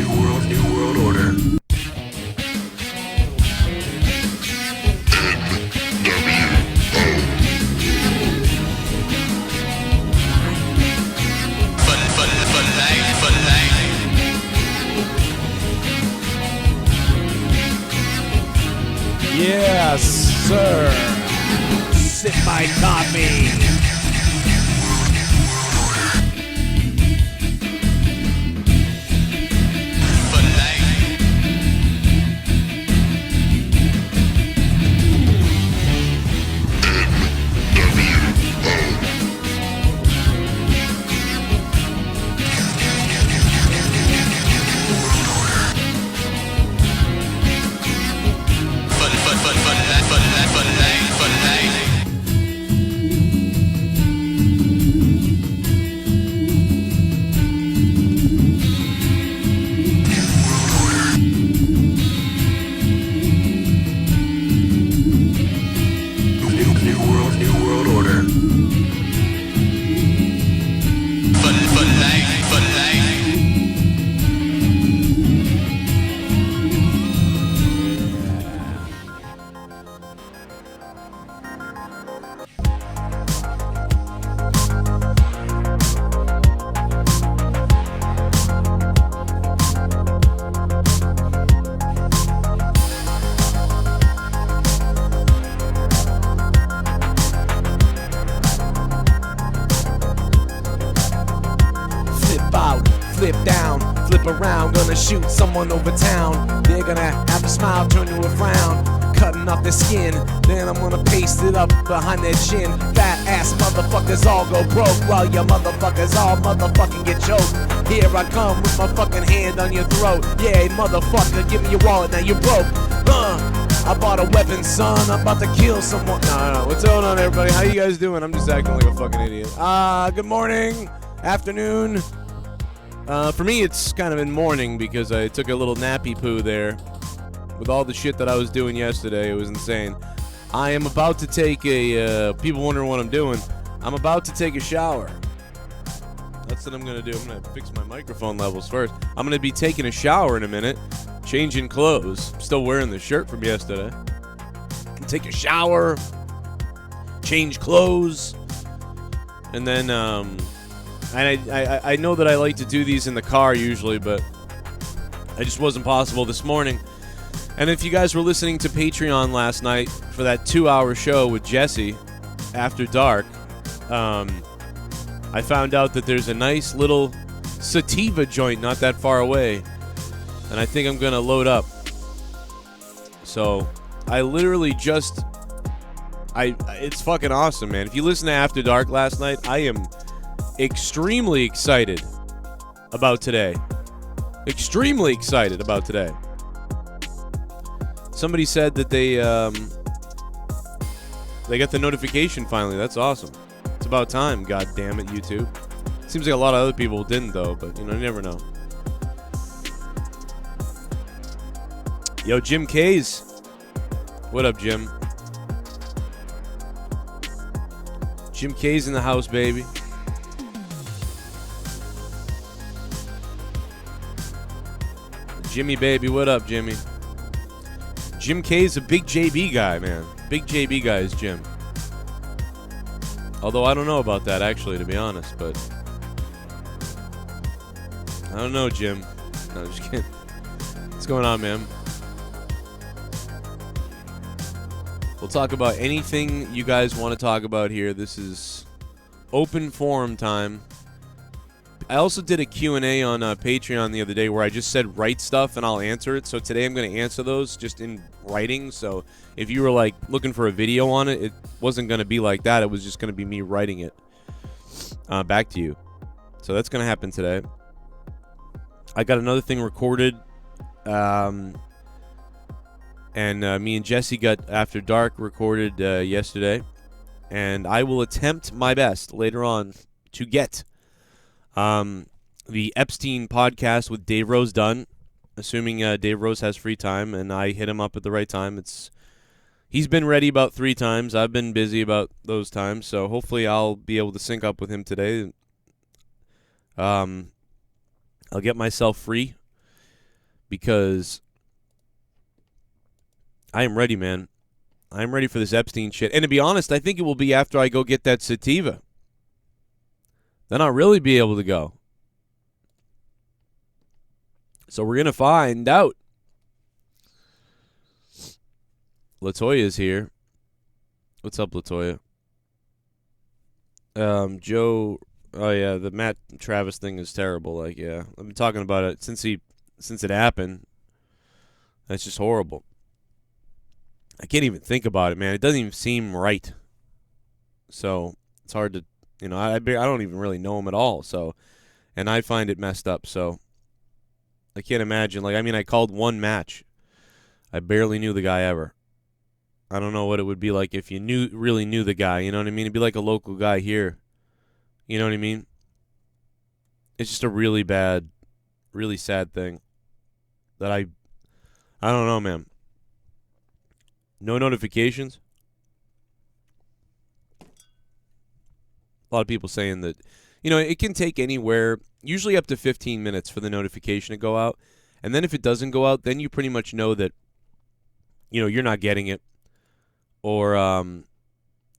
New world order. Yes, sir. Sip my coffee. Shoot someone over town. They're gonna have a smile turn to a frown, cutting off their skin. Then I'm gonna paste it up behind their chin. Fat ass motherfuckers all go broke, while your motherfuckers all motherfucking get choked. Here I come with my fucking hand on your throat. Yeah, motherfucker, give me your wallet, now you're broke. I bought a weapon, son, I'm about to kill someone. No. What's going on, everybody? How you guys doing? I'm just acting like a fucking idiot. Good morning, afternoon. For me, it's kind of in morning because I took a little nappy poo there. With all the shit that I was doing yesterday, it was insane. I am about to take a, people wondering what I'm doing. I'm about to take a shower. That's what I'm going to do. I'm going to fix my microphone levels first. I'm going to be taking a shower in a minute, changing clothes. I'm still wearing the shirt from yesterday. Take a shower, change clothes, and then, and I know that I like to do these in the car usually, but it just wasn't possible this morning. And if you guys were listening to Patreon last night for that 2-hour show with Jesse after dark, I found out that there's a nice little sativa joint not that far away, and I think I'm going to load up. So I literally just, it's fucking awesome, man. If you listen to After Dark last night, I am extremely excited about today. Extremely excited about today. Somebody said that they got the notification finally. That's awesome. It's about time, god damn it, YouTube. Seems like a lot of other people didn't though, but you never know. Yo, Jim K's. What up, Jim? Jim K's in the house, baby. Jimmy, baby, what up, Jimmy? Jim K's a big JB guy, man. Big JB guy is Jim. Although I don't know about that, actually, to be honest, but I don't know, Jim. No, just kidding. What's going on, man? We'll talk about anything you guys want to talk about here. This is open forum time. I also did a Q&A on Patreon the other day where I just said write stuff and I'll answer it. So today I'm going to answer those just in writing. So if you were like looking for a video on it, it wasn't going to be like that. It was just going to be me writing it back to you. So that's going to happen today. I got another thing recorded. And me and Jesse got After Dark recorded yesterday. And I will attempt my best later on to get the Epstein podcast with Dave Rose done, assuming Dave Rose has free time and I hit him up at the right time. He's been ready about 3 times. I've been busy about those times, so hopefully I'll be able to sync up with him today. I'll get myself free because I am ready, man. I'm ready for this Epstein shit. And to be honest, I think it will be after I go get that sativa. Then I'll really be able to go. So we're going to find out. Latoya's here. What's up, Latoya? Joe, oh yeah, the Matt Travis thing is terrible. Like, yeah, I've been talking about it since it happened. That's just horrible. I can't even think about it, man. It doesn't even seem right. So it's hard to, I don't even really know him at all. So, and I find it messed up. So I can't imagine. Like, I mean, I called one match. I barely knew the guy ever. I don't know what it would be like if you really knew the guy. You know what I mean? It'd be like a local guy here. You know what I mean? It's just a really bad, really sad thing that I don't know, man. No notifications. A lot of people saying that, it can take anywhere, usually up to 15 minutes for the notification to go out. And then if it doesn't go out, then you pretty much know that, you're not getting it. Or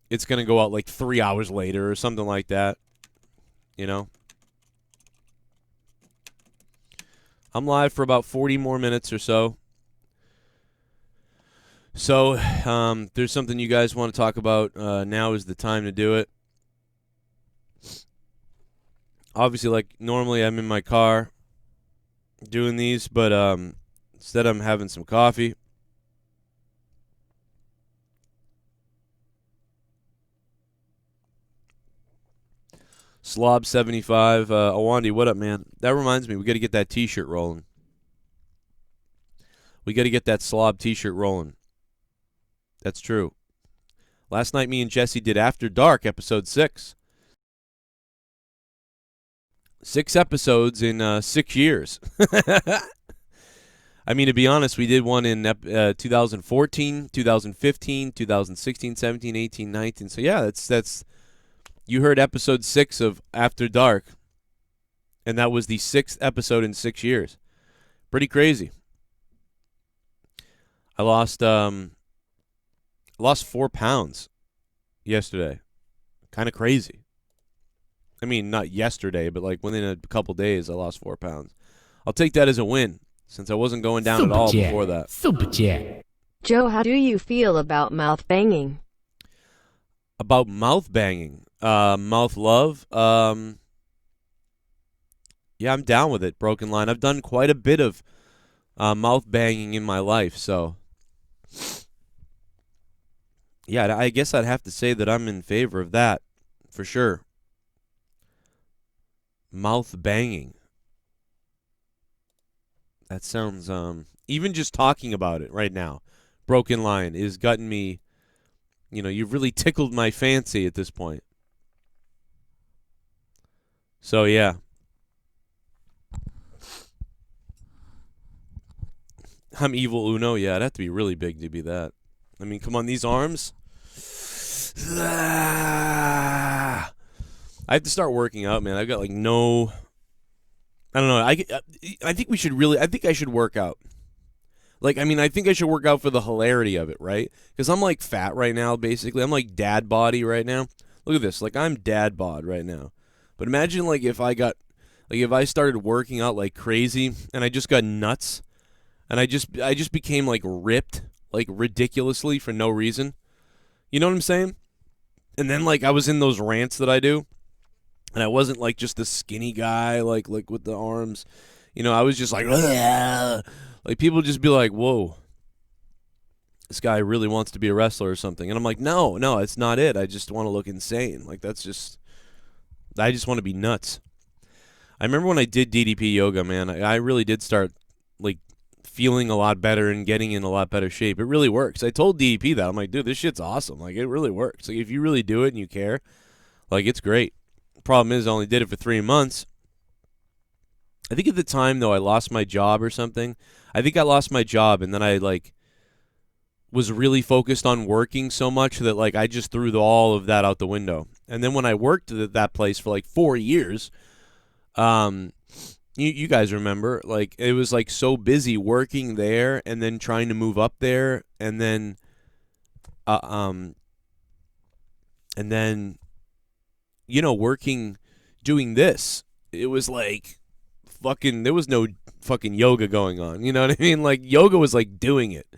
it's going to go out like 3 hours later or something like that. I'm live for about 40 more minutes or so. So there's something you guys want to talk about. Now is the time to do it. Obviously, like normally I'm in my car doing these, but instead I'm having some coffee. Slob75, Awandi, what up, man? That reminds me, we got to get that T-shirt rolling. We got to get that Slob T-shirt rolling. That's true. Last night, me and Jesse did After Dark, episode 6. 6 episodes in 6 years. I mean, to be honest, we did one in 2014, 2015, 2016, 17, 18, 19. So, yeah, that's. You heard episode 6 of After Dark, and that was the 6th episode in 6 years. Pretty crazy. I lost 4 pounds yesterday. Kind of crazy. I mean, not yesterday, but like within a couple days, I lost 4 pounds. I'll take that as a win, since I wasn't going down at all before that. Super chat. Joe, how do you feel about mouth banging? About mouth banging? Mouth love. Yeah, I'm down with it, Broken Line. I've done quite a bit of mouth banging in my life, so yeah, I guess I'd have to say that I'm in favor of that, for sure. Mouth banging. That sounds, even just talking about it right now, Broken Line, is gutting me. You've really tickled my fancy at this point. So, yeah. I'm Evil Uno. Yeah, it'd have to be really big to be that. I mean, come on, these arms. I have to start working out, man. I've got, like, no... I don't know. I think we should really... I think I should work out. Like, I mean, I think I should work out for the hilarity of it, right? Because I'm, like, fat right now, basically. I'm, like, dad body right now. Look at this. Like, I'm dad bod right now. But imagine, like, if I started working out like crazy and I just got nuts and I just became, like, ripped, like, ridiculously for no reason. You know what I'm saying? And then, like, I was in those rants that I do and I wasn't, like, just the skinny guy, like with the arms. I was just like, ugh. Like, people just be like, whoa, this guy really wants to be a wrestler or something. And I'm like, no, it's not it. I just want to look insane. Like, I just want to be nuts. I remember when I did DDP yoga, man, I really did start, like, feeling a lot better and getting in a lot better shape. It really works. I told DDP that. I'm like, dude, this shit's awesome. Like, it really works. Like, if you really do it and you care, like, it's great. Problem is, I only did it for 3 months. I think at the time, though, I lost my job or something. I think I lost my job, and then I, like, was really focused on working so much that, like, I just threw all of that out the window. And then when I worked at that place for, like, 4 years, You guys remember, like, it was like so busy working there and then trying to move up there and then working, doing this. It was like fucking, there was no fucking yoga going on. You know what I mean? Like, yoga was like doing it.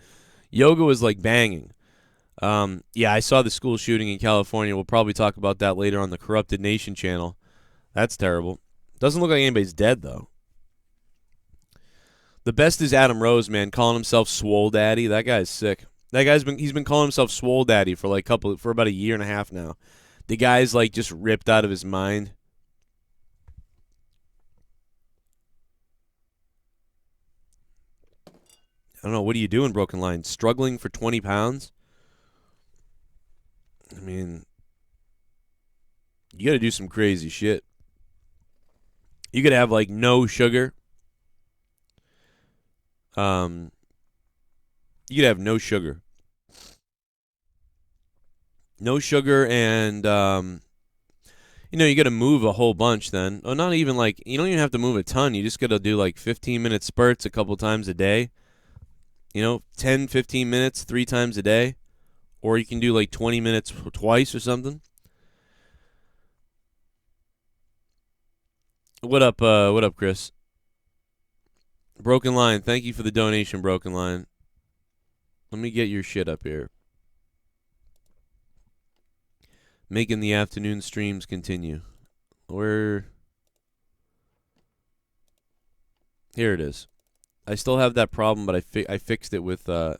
Yoga was like banging. Yeah, I saw the school shooting in California. We'll probably talk about that later on the Corrupted Nation channel. That's terrible. Doesn't look like anybody's dead, though. The best is Adam Rose, man, calling himself Swole Daddy. That guy's sick. He's been calling himself Swole Daddy for for about a year and a half now. The guy's like just ripped out of his mind. I don't know. What are you doing, Broken Line? Struggling for 20 pounds? I mean, you got to do some crazy shit. You got to have like no sugar. You could have no sugar. No sugar, and you got to move a whole bunch then. Oh, not even like, you don't even have to move a ton. You just got to do like 15-minute spurts a couple times a day. 10, 15 minutes 3 times a day. Or you can do like 20 minutes twice or something. What up, Chris? Broken Line, thank you for the donation, Broken Line. Let me get your shit up here. Making the afternoon streams continue. Here it is. I still have that problem, but I fixed it with I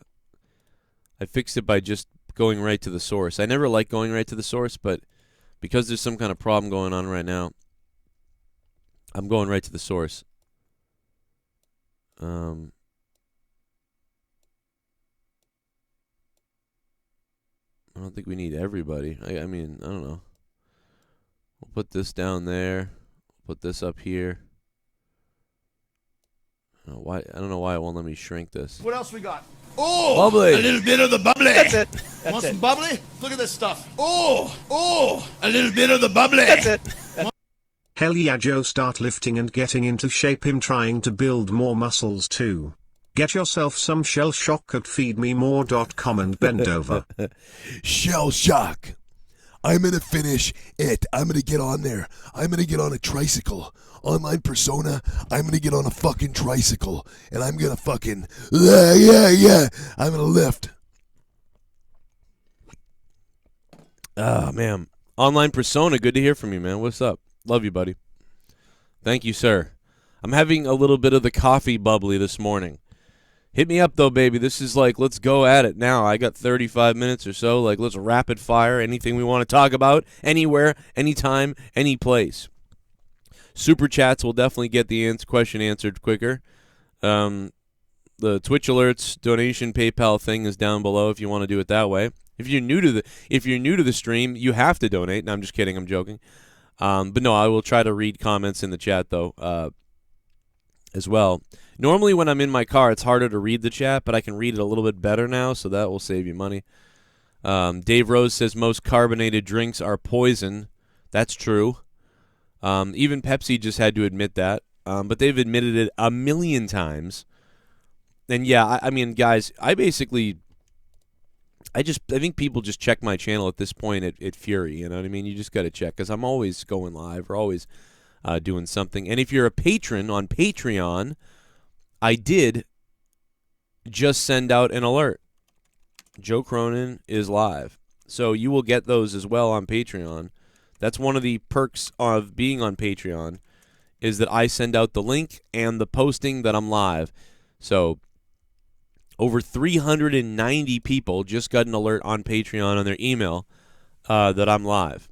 fixed it by just going right to the source. I never like going right to the source, but because there's some kind of problem going on right now, I'm going right to the source. I don't think we need everybody. I mean, I don't know. We'll put this down there. Put this up here. I don't know why it won't let me shrink this. What else we got? Oh, bubbly. A little bit of the bubbly. That's it. Want some bubbly? Look at this stuff. Oh, a little bit of the bubbly. That's it. Hell yeah, Joe, start lifting and getting into shape. Him trying to build more muscles too. Get yourself some shell shock at feedmemore.com and bend over. Shell shock. I'm going to finish it. I'm going to get on there. I'm going to get on a tricycle. Online persona, I'm going to get on a fucking tricycle. And I'm going to fucking, yeah. I'm going to lift. Ah, man. Online persona, good to hear from you, man. What's up? Love you, buddy. Thank you, sir. I'm having a little bit of the coffee bubbly this morning. Hit me up, though, baby. This is like, let's go at it now. I got 35 minutes or so. Like, let's rapid fire anything we want to talk about, anywhere, anytime, any place. Super chats will definitely get the question answered quicker. The Twitch alerts donation PayPal thing is down below if you want to do it that way. If you're new to the stream, you have to donate. No, I'm just kidding. I'm joking. But no, I will try to read comments in the chat though, as well. Normally when I'm in my car, it's harder to read the chat, but I can read it a little bit better now, so that will save you money. Dave Rose says most carbonated drinks are poison. That's true. Even Pepsi just had to admit that, but they've admitted it a million times. And yeah, I mean, guys, I think people just check my channel at this point at Fury. You know what I mean? You just got to check because I'm always going live or always doing something. And if you're a patron on Patreon, I did just send out an alert. Joe Cronin is live. So you will get those as well on Patreon. That's one of the perks of being on Patreon is that I send out the link and the posting that I'm live. So over 390 people just got an alert on Patreon on their email that I'm live.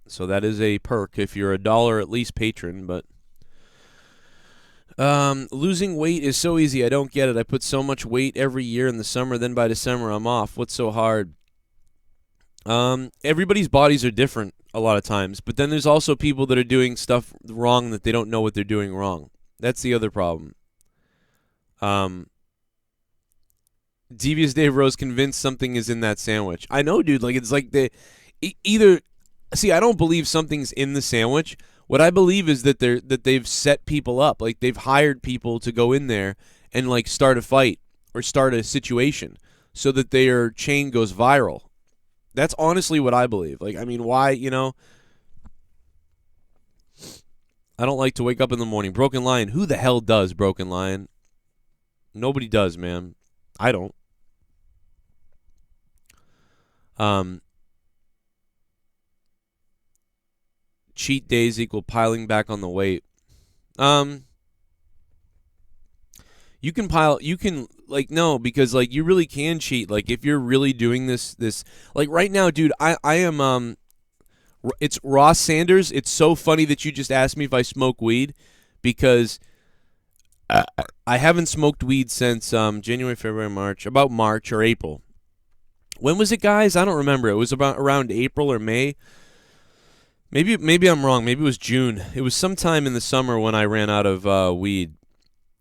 So that is a perk if you're a $1 at least patron. But losing weight is so easy. I don't get it. I put so much weight every year in the summer. Then by December, I'm off. What's so hard? Everybody's bodies are different a lot of times. But then there's also people that are doing stuff wrong that they don't know what they're doing wrong. That's the other problem. Devious Dave Rose convinced something is in that sandwich. I know, dude. Like, it's like they either... See, I don't believe something's in the sandwich What I believe is that they've set people up, like they've hired people to go in there and like start a fight or start a situation so that their chain goes viral. That's honestly what I believe. Like, I mean, why, you know? I don't like to wake up in the morning. Broken Lion. Who the hell does, Broken Lion? Nobody does, man. I don't. Cheat days equal piling back on the weight. You can pile, you can, like, no, because, like, you really can cheat. Like, if you're really doing this, like, right now, dude, I am, it's Ross Sanders. It's so funny that you just asked me if I smoke weed, because I haven't smoked weed since January, February, March, about March or April. When was it, guys? I don't remember. It was about around April or May. Maybe I'm wrong. Maybe it was June. It was sometime in the summer when I ran out of weed.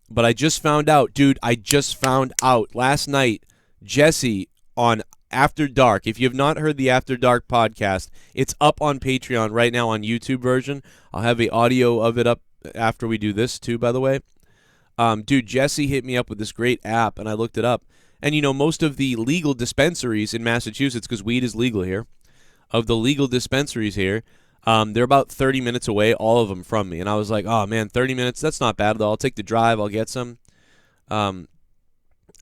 But I just found out, dude, I just found out last night, Jesse on After Dark. If you have not heard the After Dark podcast, it's up on Patreon right now on YouTube version. I'll have the audio of it up after we do this too, by the way. Dude, Jesse hit me up with this great app, and I looked it up. And, you know, most of the legal dispensaries in Massachusetts, because weed is legal here, of the legal dispensaries here, they're about 30 minutes away, all of them from me. And I was like, oh, man, 30 minutes, that's not bad, though. I'll take the drive. I'll get some.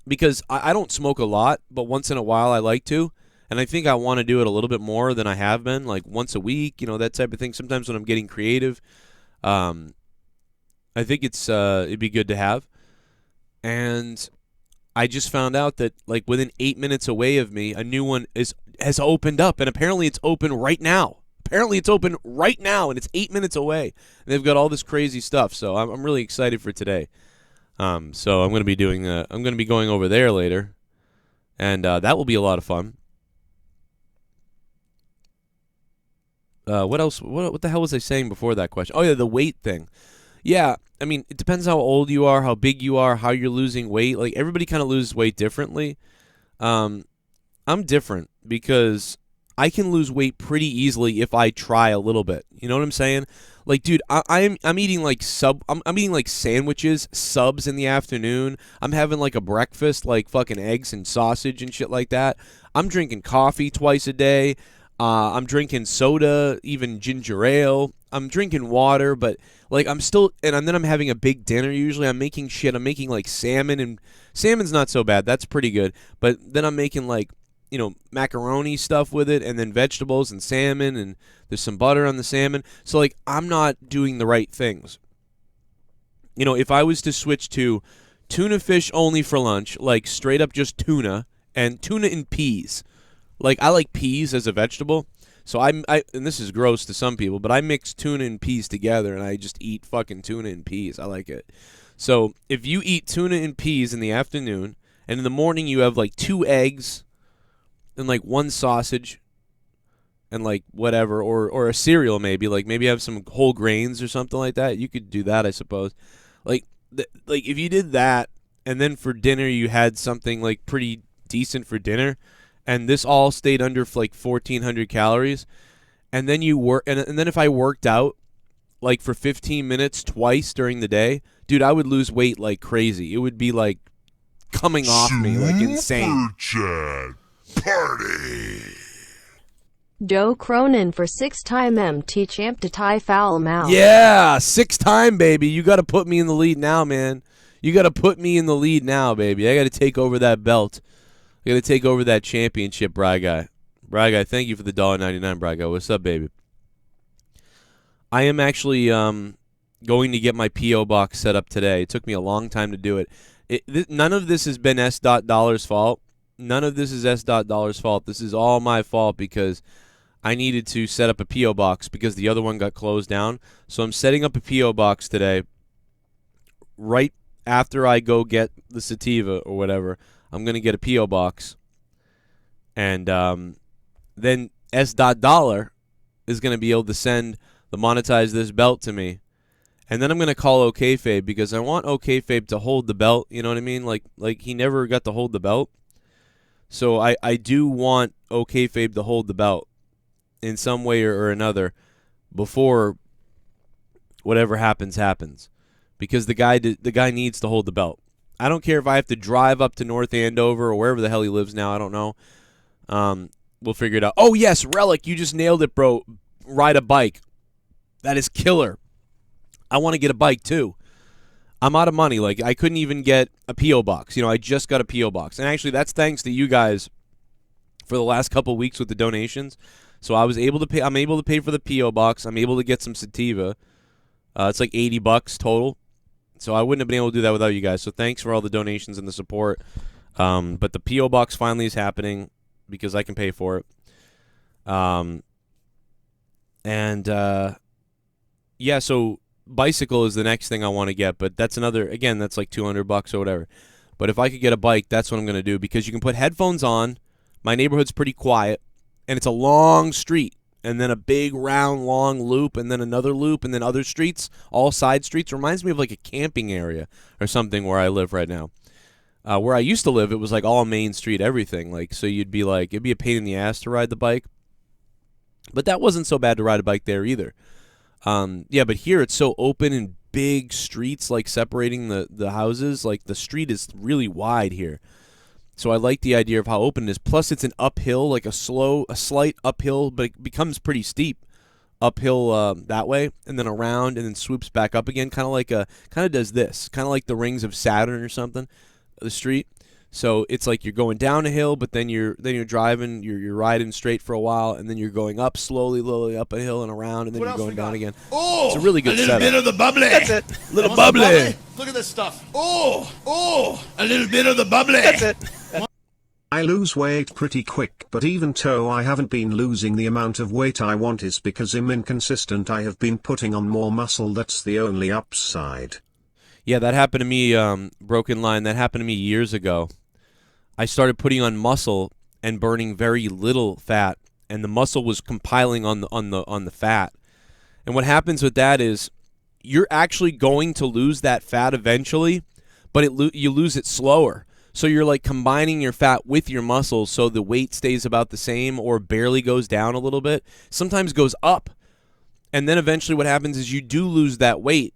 Because I don't smoke a lot, but once in a while I like to. And I think I want to do it a little bit more than I have been, like once a week, you know, that type of thing. Sometimes when I'm getting creative, I think it'd be good to have. And I just found out that, like, within 8 minutes away of me, a new one has opened up. And apparently it's open right now. Apparently it's open right now, and it's 8 minutes away. And they've got all this crazy stuff, so I'm really excited for today. So I'm going to be doing. I'm going to be going over there later, and that will be a lot of fun. What else? What the hell was I saying before that question? Oh yeah, the weight thing. Yeah, I mean, it depends how old you are, how big you are, how you're losing weight. Like, everybody kind of loses weight differently. I'm different because I can lose weight pretty easily if I try a little bit. You know what I'm saying? Like, dude, I'm eating like I'm eating like sandwiches, subs in the afternoon. I'm having like a breakfast, like fucking eggs and sausage and shit like that. I'm drinking coffee twice a day. I'm drinking soda, even ginger ale. I'm drinking water, but like I'm still, and then I'm having a big dinner usually. I'm making shit. I'm making like salmon, and salmon's not so bad. That's pretty good. But then I'm making like, you know, macaroni stuff with it, and then vegetables and salmon, and there's some butter on the salmon. So, like, I'm not doing the right things. You know, if I was to switch to tuna fish only for lunch, like straight up just tuna, and tuna and peas. Like, I like peas as a vegetable. So and this is gross to some people, but I mix tuna and peas together, and I just eat fucking tuna and peas. I like it. So if you eat tuna and peas in the afternoon, and in the morning you have like 2 eggs and like 1 sausage and like whatever, or a cereal maybe, like maybe have some whole grains or something like that. You could do that, I suppose. Like if you did that, and then for dinner you had something like pretty decent for dinner, and this all stayed under like 1,400 calories, and then you work, and then if I worked out like for 15 minutes twice during the day, dude, I would lose weight like crazy. It would be like coming off me like insane. Chat party. Joe Cronin for 6-time MT champ to tie foul mouth. Yeah, 6-time, baby. You got to put me in the lead now, man. You got to put me in the lead now, baby. I got to take over that belt. I got to take over that championship, Bry Guy. Bry Guy, thank you for the $1.99, Bry Guy. What's up, baby? I am actually going to get my P.O. box set up today. It took me a long time to do it. None of this has been S.Dollar's fault. None of this is S.Dollar's fault. This is all my fault because I needed to set up a P.O. box because the other one got closed down. So I'm setting up a P.O. box today. Right after I go get the sativa or whatever, I'm going to get a P.O. box. And then S.Dollar is going to be able to send the monetize this belt to me. And then I'm going to call OKFabe because I want OKFabe to hold the belt. You know what I mean? Like he never got to hold the belt. So I do want OKFabe to hold the belt in some way or another before whatever happens, happens. Because the guy needs to hold the belt. I don't care if I have to drive up to North Andover or wherever the hell he lives now. I don't know. We'll figure it out. Oh, yes, Relic, you just nailed it, bro. Ride a bike. That is killer. I want to get a bike, too. I'm out of money. Like, I couldn't even get a P.O. box. I just got a P.O. box. And actually, that's thanks to you guys for the last couple of weeks with the donations. So I was able to pay. I'm able to pay for the P.O. box. I'm able to get some sativa. It's like $80 total. So I wouldn't have been able to do that without you guys. So thanks for all the donations and the support. But the P.O. box finally is happening because I can pay for it. Yeah, so bicycle is the next thing I want to get, but that's another, again, that's like $200 or whatever. But if I could get a bike, that's what I'm going to do, because you can put headphones on. My neighborhood's pretty quiet, and it's a long street, and then a big round long loop, and then another loop, and then other streets, all side streets. Reminds me of like a camping area or something where I live right now. Where I used to live, it was like all Main Street, everything. Like, so you'd be like, it'd be a pain in the ass to ride the bike. But that wasn't so bad to ride a bike there either. Yeah, but here it's so open and big streets, like separating the houses. Like, the street is really wide here. So I like the idea of how open it is. Plus, it's an uphill, like a slight uphill, but it becomes pretty steep uphill that way, and then around, and then swoops back up again, kind of does this, kind of like the rings of Saturn or something, the street. So it's like you're going down a hill, but then you're driving, you're riding straight for a while, and then you're going up slowly up a hill and around, and then you're going down again. Oh, it's a really good little setup. bit of the bubbly. That's it. Little Want some bubbly. Look at this stuff. Oh, a little bit of the bubbly. That's it. I lose weight pretty quick, but even though I haven't been losing the amount of weight I want is because I'm inconsistent. I have been putting on more muscle. That's the only upside. Yeah, that happened to me, Broken Line. That happened to me years ago. I started putting on muscle and burning very little fat, and the muscle was compiling on the fat. And what happens with that is you're actually going to lose that fat eventually, but you lose it slower. So you're like combining your fat with your muscles, so the weight stays about the same or barely goes down a little bit. Sometimes goes up. And then eventually what happens is you do lose that weight,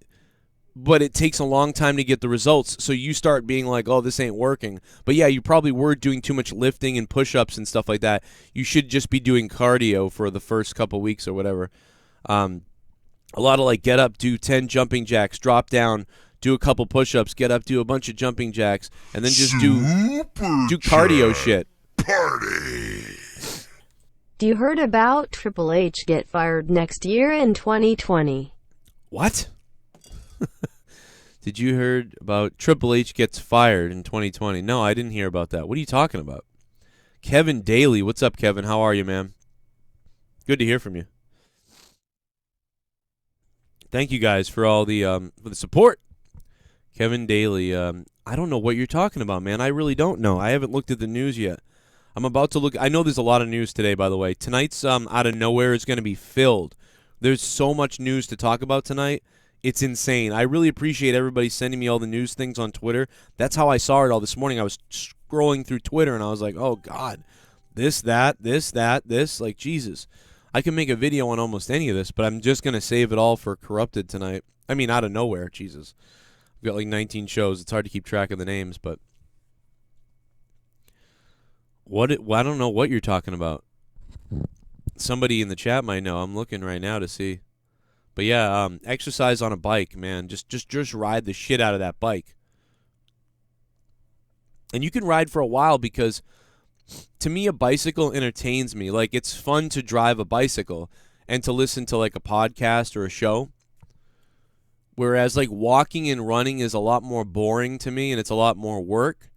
but it takes a long time to get the results. So you start being like, oh, this ain't working. But yeah, you probably were doing too much lifting and push-ups and stuff like that. You should just be doing cardio for the first couple weeks or whatever. A lot of like get up, do 10 jumping jacks, drop down, do a couple push-ups, get up, do a bunch of jumping jacks, and then just do cardio shit. Party. Do you heard about Triple H get fired next year in 2020? What? Did you heard about Triple H gets fired in 2020? No, I didn't hear about that. What are you talking about? Kevin Daly. What's up, Kevin? How are you, man? Good to hear from you. Thank you guys for all the for the support. Kevin Daly, I don't know what you're talking about, man. I really don't know. I haven't looked at the news yet. I'm about to look. I know there's a lot of news today, by the way. Tonight's Out of Nowhere is going to be filled. There's so much news to talk about tonight. It's insane. I really appreciate everybody sending me all the news things on Twitter. That's how I saw it all this morning. I was scrolling through Twitter, and I was like, oh, God, this, that, this, that, this. Like, Jesus. I can make a video on almost any of this, but I'm just going to save it all for Corrupted tonight. I mean, Out of Nowhere, Jesus. We've got like 19 shows. It's hard to keep track of the names, but I don't know what you're talking about. Somebody in the chat might know. I'm looking right now to see. But yeah, exercise on a bike, man. Just ride the shit out of that bike. And you can ride for a while because to me a bicycle entertains me. Like, it's fun to drive a bicycle and to listen to like a podcast or a show. Whereas like walking and running is a lot more boring to me and it's a lot more work.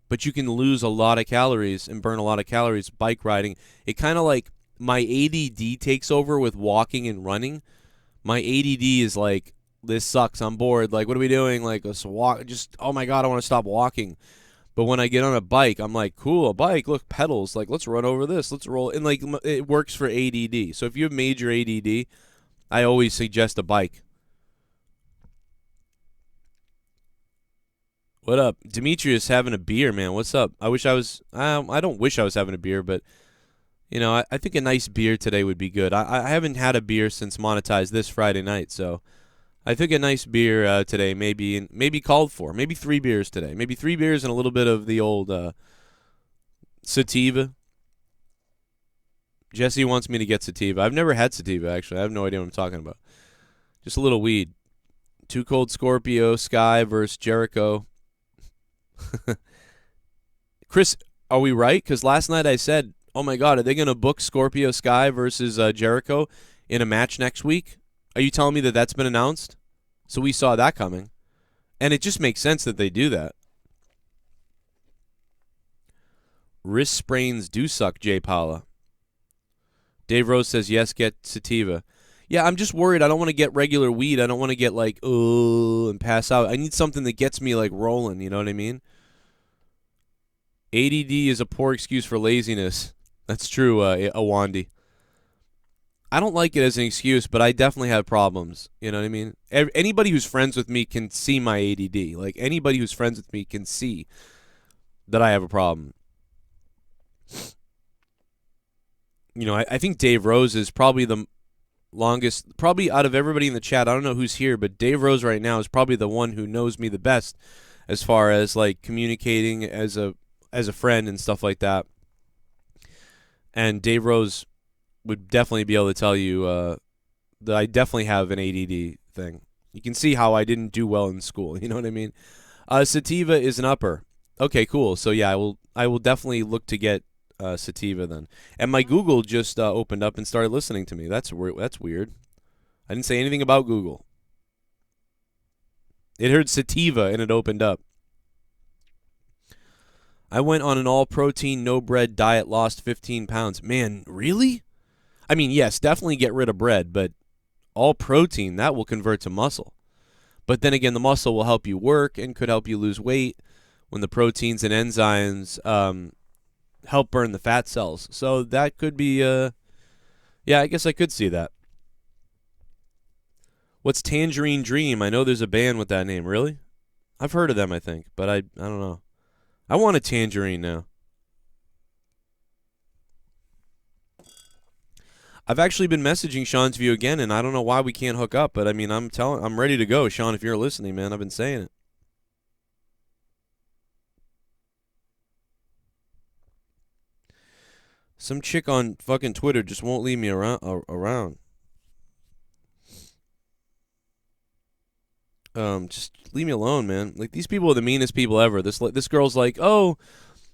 But you can lose a lot of calories and burn a lot of calories bike riding. It kind of like my ADD takes over with walking and running. My ADD is like, this sucks, I'm bored. Like, what are we doing? Like, let's walk. Just, oh my God, I want to stop walking. But when I get on a bike, I'm like, cool, a bike, look, pedals. Like, let's run over this, let's roll. And like, it works for ADD. So if you have major ADD, I always suggest a bike. What up? Demetrius having a beer, man. What's up? I wish I was, I don't wish I was having a beer, but, you know, I think a nice beer today would be good. I haven't had a beer since Monetized this Friday night, so I took a nice beer today, maybe called for. Maybe 3 beers today. Maybe 3 beers and a little bit of the old sativa. Jesse wants me to get sativa. I've never had sativa, actually. I have no idea what I'm talking about. Just a little weed. Too Cold Scorpio, Sky versus Jericho. Chris, are we right? Because last night I said, oh my God, are they going to book Scorpio Sky versus Jericho in a match next week? Are you telling me that that's been announced? So we saw that coming. And it just makes sense that they do that. Wrist sprains do suck, Jay Paula. Dave Rose says, yes, get sativa. Yeah, I'm just worried. I don't want to get regular weed. I don't want to get like, oh, and pass out. I need something that gets me like rolling, you know what I mean? ADD is a poor excuse for laziness. That's true, Awandi. I don't like it as an excuse, but I definitely have problems. You know what I mean? Anybody who's friends with me can see my ADD. Like, anybody who's friends with me can see that I have a problem. You know, I think Dave Rose is probably the longest, probably out of everybody in the chat. I don't know who's here, but Dave Rose right now is probably the one who knows me the best as far as, like, communicating as a friend and stuff like that. And Dave Rose would definitely be able to tell you that I definitely have an ADD thing. You can see how I didn't do well in school. You know what I mean? Sativa is an upper. Okay, cool. So yeah, I will definitely look to get sativa then. And my Google just opened up and started listening to me. That's weird. I didn't say anything about Google. It heard sativa and it opened up. I went on an all-protein, no-bread diet, lost 15 pounds. Man, really? I mean, yes, definitely get rid of bread, but all-protein, that will convert to muscle. But then again, the muscle will help you work and could help you lose weight when the proteins and enzymes help burn the fat cells. So that could be, yeah, I guess I could see that. What's Tangerine Dream? I know there's a band with that name. Really? I've heard of them, I think, but I don't know. I want a tangerine now. I've actually been messaging Sean's View again, and I don't know why we can't hook up, but I mean, I'm ready to go, Sean, if you're listening, man. I've been saying it. Some chick on fucking Twitter just won't leave me around. Just leave me alone, man. Like, these people are the meanest people ever. This girl's like, oh,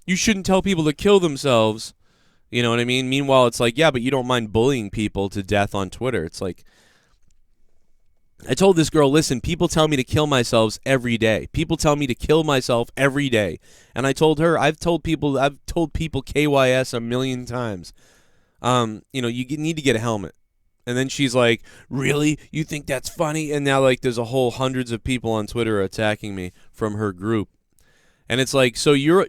you shouldn't tell people to kill themselves. You know what I mean? Meanwhile, it's like, yeah, but you don't mind bullying people to death on Twitter. It's like, I told this girl, listen, people tell me to kill myself every day. People tell me to kill myself every day. And I told her, I've told people KYS a million times. You know, you need to get a helmet. And then she's like, really? You think that's funny? And now, like, there's a whole hundreds of people on Twitter attacking me from her group. And it's like, so you're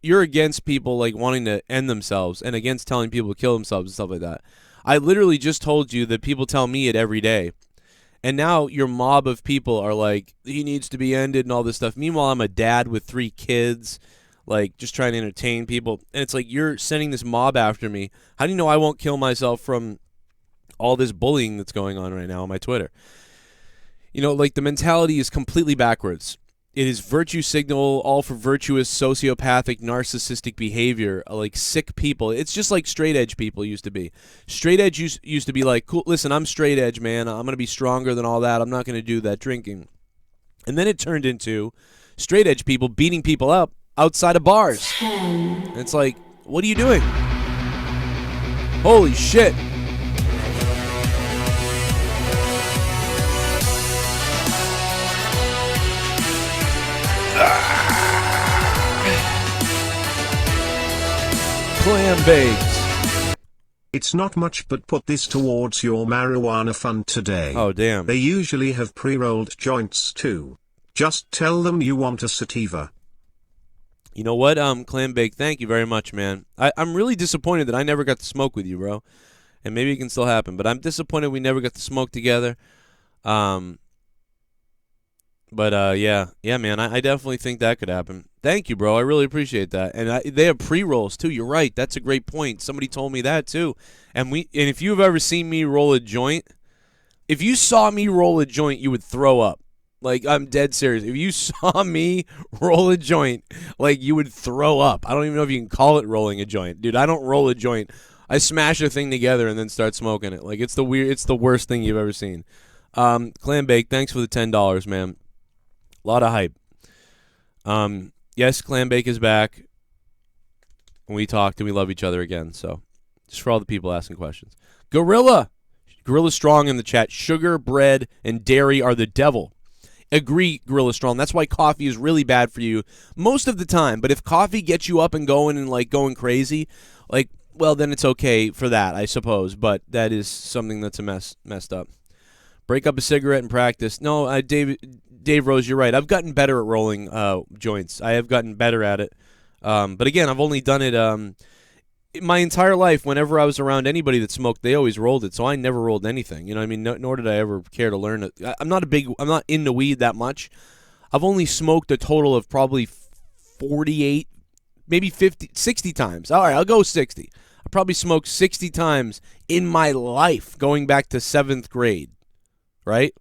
against people, like, wanting to end themselves and against telling people to kill themselves and stuff like that. I literally just told you that people tell me it every day. And now your mob of people are like, he needs to be ended and all this stuff. Meanwhile, I'm a dad with 3 kids, like, just trying to entertain people. And it's like, you're sending this mob after me. How do you know I won't kill myself from all this bullying that's going on right now on my Twitter? You know, like, the mentality is completely backwards. It is virtue signal, all for virtuous, sociopathic, narcissistic behavior, like sick people. It's just like straight edge people used to be. Straight edge used to be like, cool, listen, I'm straight edge, man. I'm going to be stronger than all that. I'm not going to do that drinking. And then it turned into straight edge people beating people up outside of bars. And it's like, what are you doing? Holy shit. Clam bakes. It's not much, but put this towards your marijuana fund today. Oh, damn. They usually have pre-rolled joints too. Just tell them you want a sativa. You know what, Clam Bake, thank you very much, man. I'm really disappointed that I never got to smoke with you, bro. And maybe it can still happen, but I'm disappointed we never got to smoke together. Yeah, man, I definitely think that could happen. Thank you, bro. I really appreciate that. And they have pre-rolls, too. You're right. That's a great point. Somebody told me that, too. And if you've ever seen me roll a joint, If you saw me roll a joint, you would throw up. Like, I'm dead serious. If you saw me roll a joint, like, you would throw up. I don't even know if you can call it rolling a joint. Dude, I don't roll a joint. I smash a thing together and then start smoking it. Like, it's the worst thing you've ever seen. Clam Bake, thanks for the $10, man. A lot of hype. Yes, Clam Bake is back. We talked and we love each other again. So, just for all the people asking questions. Gorilla Strong in the chat. Sugar, bread, and dairy are the devil. Agree, Gorilla Strong. That's why coffee is really bad for you most of the time. But if coffee gets you up and going and like going crazy, like, well, then it's okay for that, I suppose. But that is something that's messed up. Break up a cigarette and practice. No, Dave Rose, you're right. I've gotten better at rolling joints. I have gotten better at it. But again, I've only done it my entire life. Whenever I was around anybody that smoked, they always rolled it. So I never rolled anything. You know what I mean? Nor did I ever care to learn it. I'm not into weed that much. I've only smoked a total of probably 48, maybe 50, 60 times. All right, I'll go 60. I probably smoked 60 times in my life going back to 7th grade, right?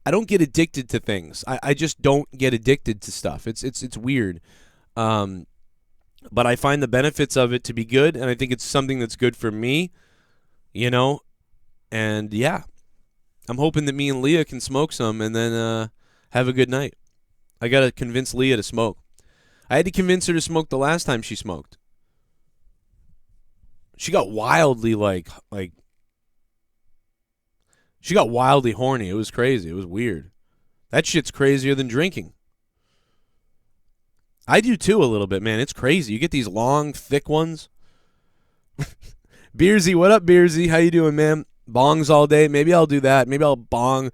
I don't get addicted to things. I just don't get addicted to stuff. It's weird. But I find the benefits of it to be good, and I think it's something that's good for me, you know? And, yeah. I'm hoping that me and Leah can smoke some and then have a good night. I got to convince Leah to smoke. I had to convince her to smoke the last time she smoked. She got wildly, she got wildly horny. It was crazy. It was weird. That shit's crazier than drinking. I do too a little bit, man. It's crazy. You get these long, thick ones. Beersy, what up, Beersy? How you doing, man? Bongs all day. Maybe I'll do that. Maybe I'll bong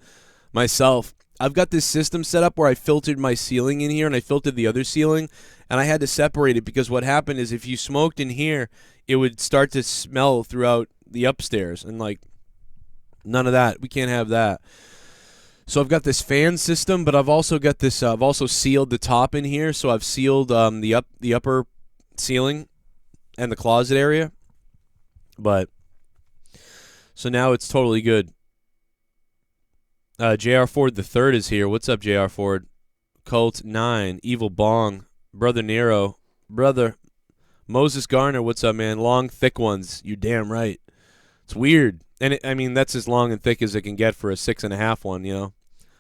myself. I've got this system set up where I filtered my ceiling in here and I filtered the other ceiling, and I had to separate it because what happened is if you smoked in here, it would start to smell throughout the upstairs, and like none of that. We can't have that. So I've got this fan system, but I've also got this. I've also sealed the top in here, so I've sealed the upper ceiling and the closet area. But so now it's totally good. JRFord III is here. What's up, JRFord? Cult 9, Evil Bong, Brother Nero, Brother Moses Garner. What's up, man? Long, thick ones. You damn right. It's weird. And I mean, that's as long and thick as it can get for a 6.5 one, you know?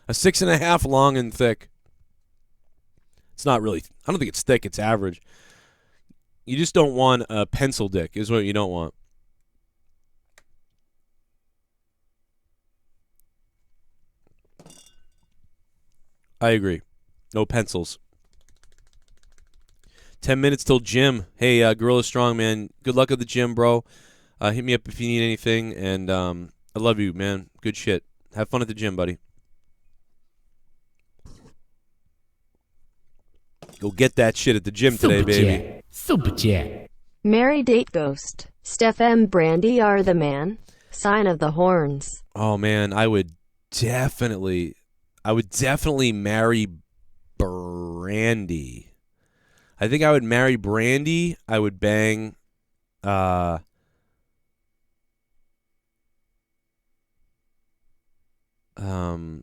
A 6.5 long and thick. It's not really, I don't think it's thick, it's average. You just don't want a pencil dick, is what you don't want. I agree. No pencils. 10 minutes till gym. Hey, Gorilla Strong, man. Good luck at the gym, bro. Hit me up if you need anything, and I love you, man. Good shit. Have fun at the gym, buddy. Go get that shit at the gym today, baby. Super chat. Mary Date Ghost. Steph M. Brandy are the man. Sign of the Horns. Oh, man, I would definitely marry Brandy. I think I would marry Brandy. I would bang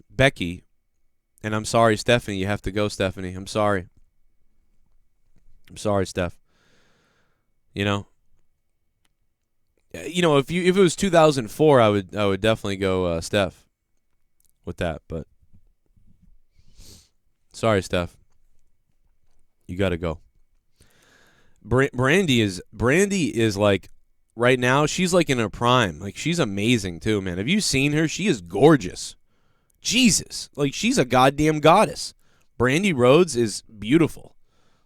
Becky. And I'm sorry, Stephanie. You have to go, Stephanie. I'm sorry. I'm sorry, Steph. You know, if it was 2004, I would definitely go Steph with that. But sorry, Steph. You got to go. Brandy is like right now. She's like in her prime. Like she's amazing too, man. Have you seen her? She is gorgeous. Jesus, like she's a goddamn goddess. Brandy Rhodes is beautiful.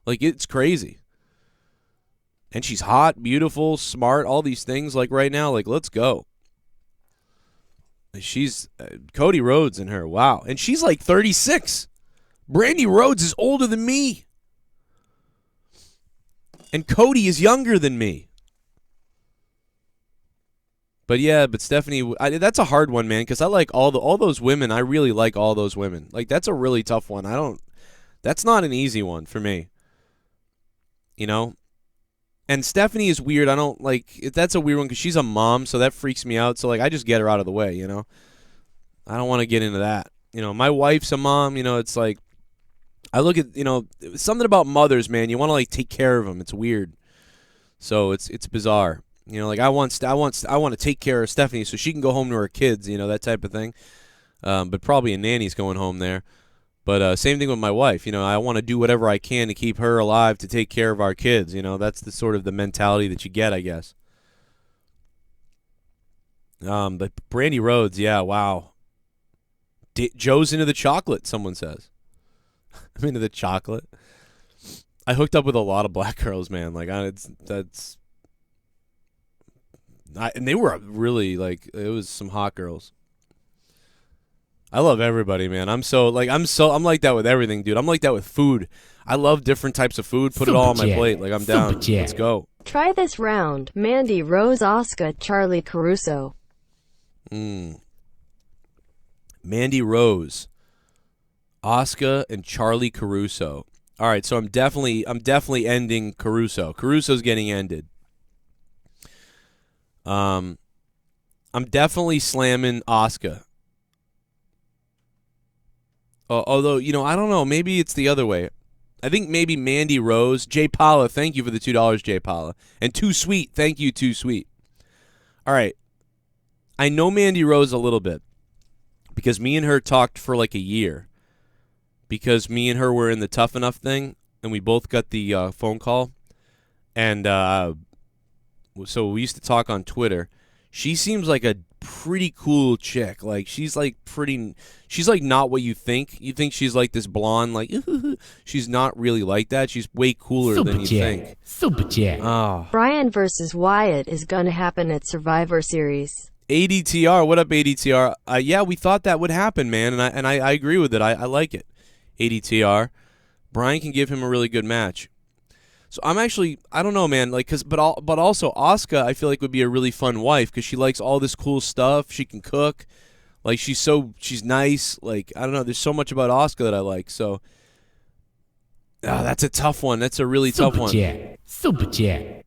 Like it's crazy. And she's hot, beautiful, smart, all these things. Like right now, like let's go. She's Cody Rhodes and her. Wow. And she's like 36. Brandy Rhodes is older than me. And Cody is younger than me. But yeah, Stephanie, that's a hard one, man, because I like all those women. I really like all those women. Like that's a really tough one. That's not an easy one for me. You know? And Stephanie is weird. That's a weird one because she's a mom, so that freaks me out. So like I just get her out of the way, you know? I don't want to get into that. My wife's a mom. It's like I look at something about mothers, man. You want to like take care of them. It's weird. So it's bizarre. Like I want to take care of Stephanie so she can go home to her kids. That type of thing. But probably a nanny's going home there. But same thing with my wife. I want to do whatever I can to keep her alive to take care of our kids. That's the sort of the mentality that you get, I guess. But Brandy Rhodes, yeah, wow. Joe's into the chocolate, someone says. I'm into the chocolate. I hooked up with a lot of black girls, man. Like, and they were really, like, it was some hot girls. I love everybody, man. I'm like that with everything, dude. I'm like that with food. I love different types of food. Put it all on my plate. Like, I'm down. Let's go. Try this round. Mandy Rose, Asuka, Charlie Caruso. Mandy Rose, Asuka, and Charlie Caruso. All right, so I'm definitely ending Caruso. Caruso's getting ended. I'm definitely slamming Asuka. Although, I don't know. Maybe it's the other way. I think maybe Mandy Rose. J. Paula, thank you for the $2, J. Paula. And Too Sweet, thank you, Too Sweet. All right. I know Mandy Rose a little bit because me and her talked for like a year because me and her were in the Tough Enough thing, and we both got the phone call. And so we used to talk on Twitter. She seems like a pretty cool chick. Like, she's like not what you think. You think she's like this blonde, like, she's not really like that. She's way cooler than you think. Super Jet. Oh. Brian versus Wyatt is gonna happen at Survivor Series. ADTR, what up, ADTR? Yeah, we thought that would happen, man, and I agree with it. I like it. ADTR, Brian can give him a really good match. So I'm actually, I don't know, man, like, but also Asuka, I feel like would be a really fun wife because she likes all this cool stuff. She can cook, like she's nice. Like, I don't know, there's so much about Asuka that I like. So, that's a tough one. That's a really tough one. Super Jet.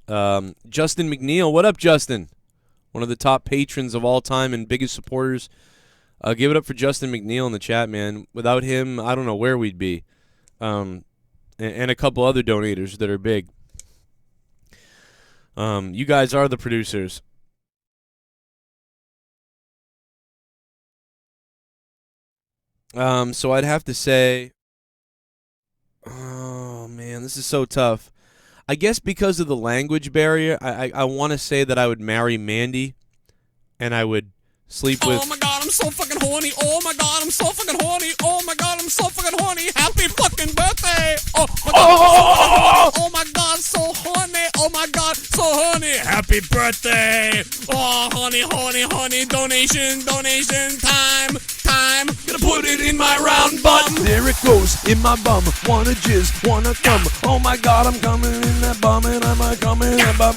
Justin McNeil, what up, Justin? One of the top patrons of all time and biggest supporters. Give it up for Justin McNeil in the chat, man. Without him, I don't know where we'd be. And a couple other donators that are big. You guys are the producers. So I'd have to say, oh man, this is so tough. I guess because of the language barrier, I want to say that I would marry Mandy, and I would sleep with. Oh my god, I'm so fucking horny. Oh my god, I'm so fucking horny. Oh my god, I'm so fucking horny. Happy fucking birthday. Oh my god, oh my god, so horny. Oh my god, so horny. Happy birthday. Oh, honey, honey, honey. Donation, time. Gonna put it in my round butt. There it goes, in my bum. Wanna jizz, wanna come. Oh my god, I'm coming in that bum, and I'm coming in that bum.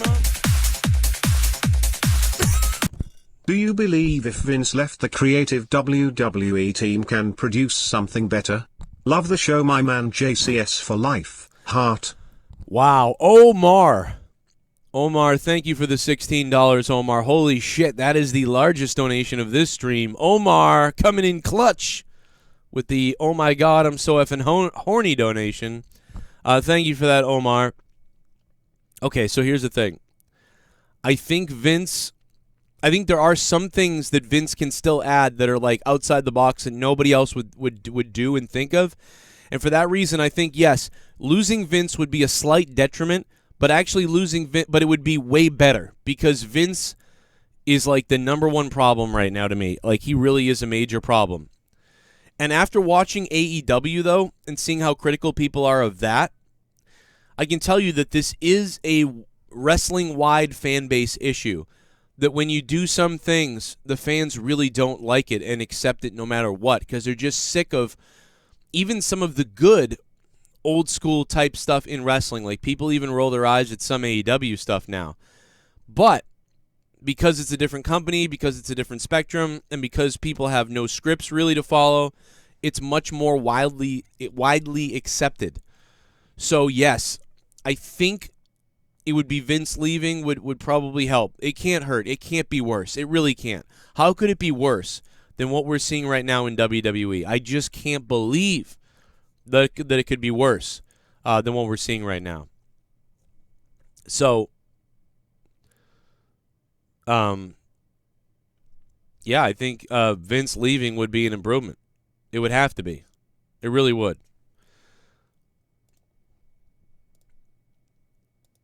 Do you believe if Vince left the creative WWE team can produce something better? Love the show, my man. JCS for life. Heart. Wow. Omar, thank you for the $16, Omar. Holy shit, that is the largest donation of this stream. Omar coming in clutch with the oh my god, I'm so effing horny donation. Thank you for that, Omar. Okay, so here's the thing. I think there are some things that Vince can still add that are like outside the box and nobody else would do and think of. And for that reason, I think, yes, losing Vince would be a slight detriment, but actually losing Vince, but it would be way better because Vince is like the number one problem right now to me. Like, he really is a major problem. And after watching AEW, though, and seeing how critical people are of that, I can tell you that this is a wrestling-wide fan base issue. That when you do some things, the fans really don't like it and accept it no matter what because they're just sick of even some of the good old school type stuff in wrestling. Like, people even roll their eyes at some AEW stuff now. But because it's a different company, because it's a different spectrum, and because people have no scripts really to follow, it's much more widely accepted. So yes, I think it would be Vince leaving would probably help. It can't hurt. It can't be worse. It really can't. How could it be worse than what we're seeing right now in WWE? I just can't believe that it could be worse than what we're seeing right now. So, yeah, I think Vince leaving would be an improvement. It would have to be. It really would.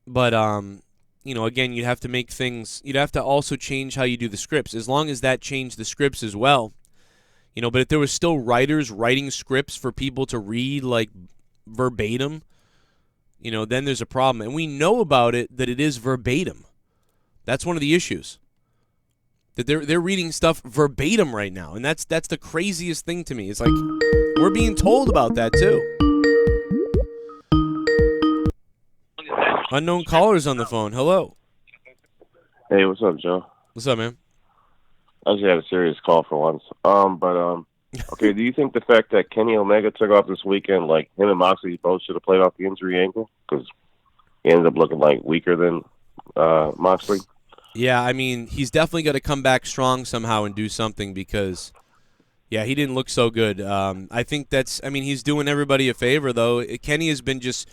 But, again, you'd have to make things, you'd have to also change how you do the scripts, as long as that changed the scripts as well. But if there was still writers writing scripts for people to read, like, verbatim, then there's a problem. And we know about it, that it is verbatim. That's one of the issues. That they're reading stuff verbatim right now. And that's the craziest thing to me. It's like, we're being told about that, too. Unknown callers on the phone. Hello. Hey, what's up, Joe? What's up, man? I just had a serious call for once. Okay, do you think the fact that Kenny Omega took off this weekend, like him and Moxley both should have played off the injury angle? Because he ended up looking like weaker than Moxley. Yeah, I mean, he's definitely got to come back strong somehow and do something because, yeah, he didn't look so good. I think he's doing everybody a favor, though. Kenny has been just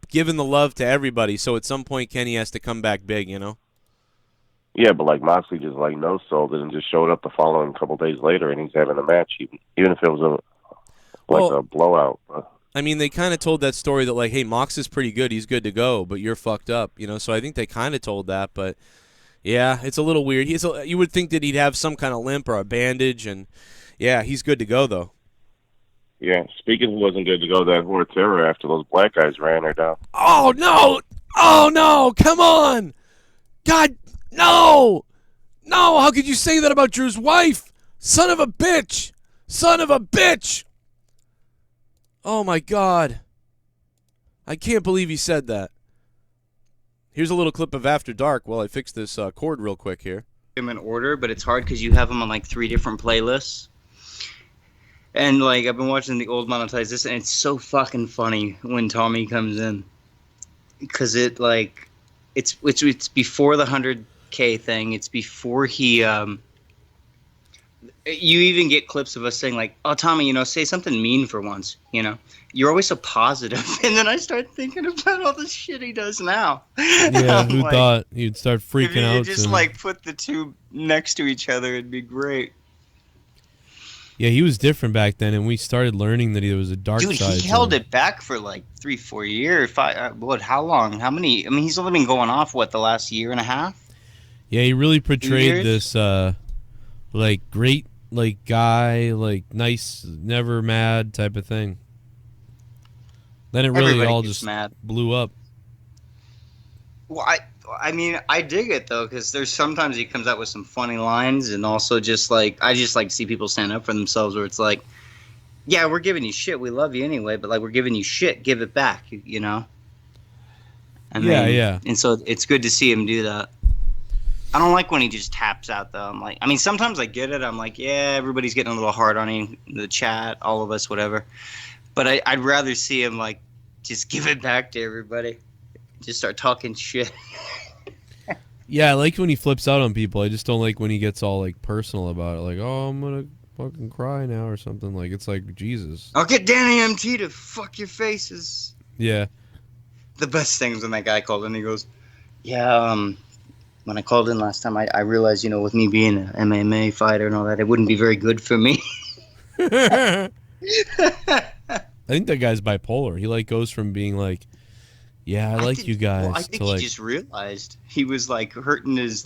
giving the love to everybody, so at some point Kenny has to come back big, Yeah, but like Moxley just like no-sold it and just showed up the following couple days later, and he's having a match, even if it was a blowout. I mean, they kind of told that story that like, hey, Mox is pretty good, he's good to go, but you're fucked up, So I think they kind of told that, but yeah, it's a little weird. You would think that he'd have some kind of limp or a bandage, and yeah, he's good to go though. Yeah, speaking, he wasn't good to go that Horde Terror after those black guys ran her down. Oh no! Oh no! Come on! God, no! No! How could you say that about Drew's wife? Son of a bitch! Son of a bitch! Oh my God! I can't believe he said that. Here's a little clip of After Dark while I fix this cord real quick here. Them in order, but it's hard because you have them on like 3 different playlists. And like I've been watching the old monetize this, and it's so fucking funny when Tommy comes in, because it's before the 100K thing. It's before he. You even get clips of us saying like, "Oh, Tommy, say something mean for once." You're always so positive, and then I start thinking about all the shit he does now. Yeah, who thought you'd start freaking out? If you just like put the two next to each other, it'd be great. Yeah, he was different back then, and we started learning that he was a dark side. Dude, he held it back for like 3-4 years. How long? How many? I mean, he's only been going off, the last year and a half? Yeah, he really portrayed this, great, guy, nice, never mad type of thing. Then it really all just blew up. Well, I mean, I dig it, though, because there's sometimes he comes out with some funny lines, and also just, I just like to see people stand up for themselves, where it's like, yeah, we're giving you shit, we love you anyway, but, we're giving you shit, give it back, I mean, yeah. And so it's good to see him do that. I don't like when he just taps out, though. Sometimes I get it. I'm like, yeah, everybody's getting a little hard on him, the chat, all of us, whatever. But I'd rather see him, just give it back to everybody. Just start talking shit. Yeah, I like when he flips out on people. I just don't like when he gets all personal about it. Oh, I'm gonna fucking cry now or something. It's like Jesus. I'll get Danny MT to fuck your faces. Yeah. The best thing is when that guy called in. He goes, "Yeah, when I called in last time, I realized, with me being an MMA fighter and all that, it wouldn't be very good for me." I think that guy's bipolar. He goes from being yeah, I like you guys. Well, I think he just realized he was hurting his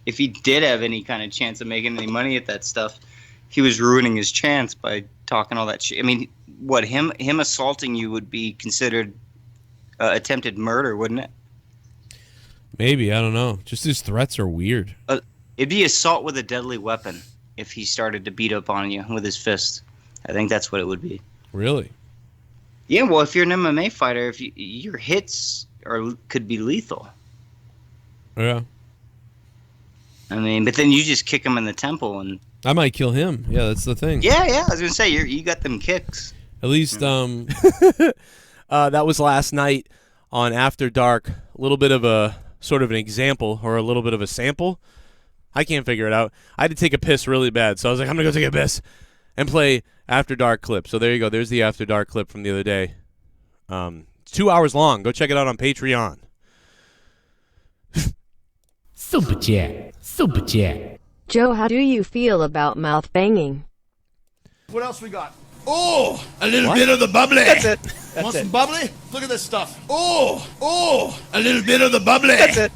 if he did have any kind of chance of making any money at that stuff, he was ruining his chance by talking all that shit. I mean, what him assaulting you would be considered attempted murder, wouldn't it? Maybe, I don't know. Just his threats are weird. It'd be assault with a deadly weapon if he started to beat up on you with his fist. I think that's what it would be. Really? Yeah, well, if you're an MMA fighter, your hits could be lethal. Yeah. I mean, but then you just kick him in the temple, and I might kill him. Yeah, that's the thing. Yeah. I was gonna say you got them kicks. At least, that was last night. on After Dark, a little bit of a sort of an example or a little bit of a sample. I can't figure it out. I had to take a piss really bad, so I was like, I'm going to go take a piss and play After Dark clip. So there you go. There's the After Dark clip from the other day. It's 2 hours long. Go check it out on Patreon. Super chat. Super chat. Joe, how do you feel about mouth banging? What else we got? Oh, a little bit of the bubbly. That's it. Want some bubbly? Look at this stuff. Oh, a little bit of the bubbly. That's it.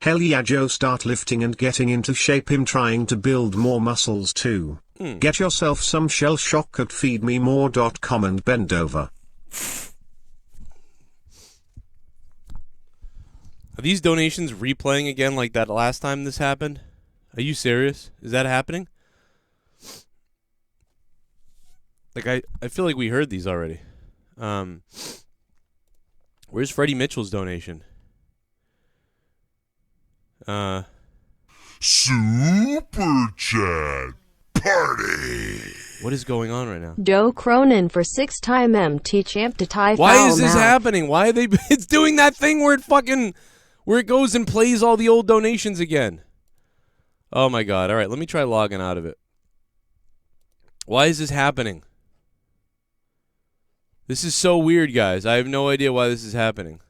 Hell yeah, Joe, start lifting and getting into shape. Him trying to build more muscles too. Get yourself some shell shock at feedmemore.com and bend over. Are these donations replaying again like that last time this happened? Are you serious? Is that happening? Like, I feel like we heard these already. Where's Freddie Mitchell's donation? Super Chat Party. What is going on right now? Joe Cronin for 6-time MT champ to tie Why foul is this mouth. happening? Why are they? It's doing that thing where it goes and plays all the old donations again. Oh my god! All right, let me try logging out of it. Why is this happening? This is so weird, guys. I have no idea why this is happening.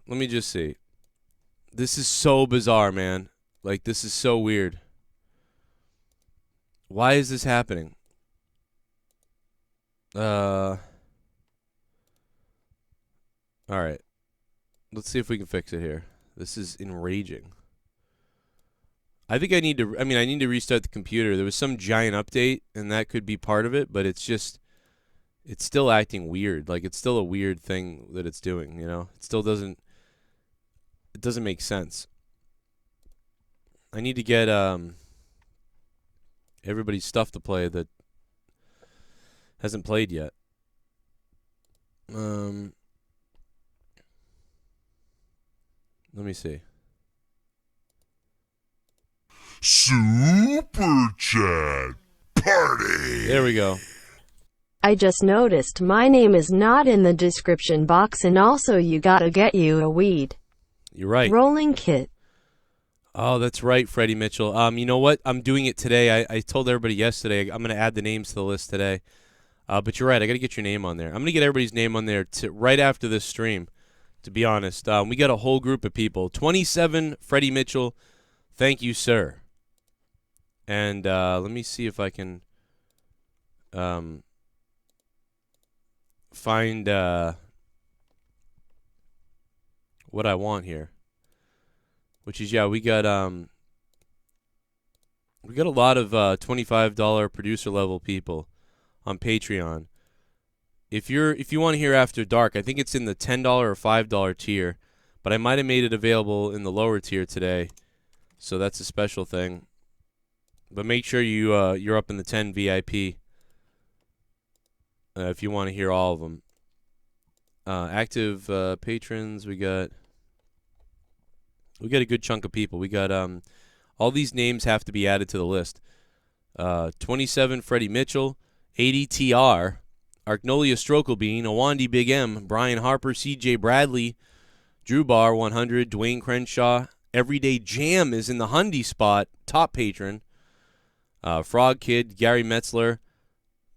Let me just see. This is so bizarre, man. Like, this is so weird. Why is this happening? All right. Let's see if we can fix it here. This is enraging. I think I need to restart the computer. There was some giant update, and that could be part of it, but it's still acting weird. Like, it's still a weird thing that it's doing, you know? It still doesn't make sense. I need to get everybody's stuff to play that hasn't played yet. Let me see. Super Chat Party. There we go. I just noticed my name is not in the description box, and also you gotta get you a weed. You're right. Rolling kit. Oh, that's right, Freddie Mitchell. You know what? I'm doing it today. I told everybody yesterday I'm going to add the names to the list today. But you're right. I got to get your name on there. I'm going to get everybody's name on there right after this stream, to be honest. We got a whole group of people. 27, Freddie Mitchell. Thank you, sir. And let me see if I can find what I want here. Which is, yeah, we got a lot of $25 producer level people on Patreon. If you want to hear After Dark, I think it's in the $10 or $5 tier, but I might have made it available in the lower tier today, so that's a special thing. But make sure you're up in the 10 VIP if you want to hear all of them. Active patrons, we got a good chunk of people. We got all these names have to be added to the list. 27, Freddie Mitchell, 80, TR, Arknolia Strokelbean, Awandi Big M, Brian Harper, CJ Bradley, Drew Bar 100, Duane Crenshaw, EverydayJam is in the Hundy spot, top patron. Frog Kid, Gary Metzler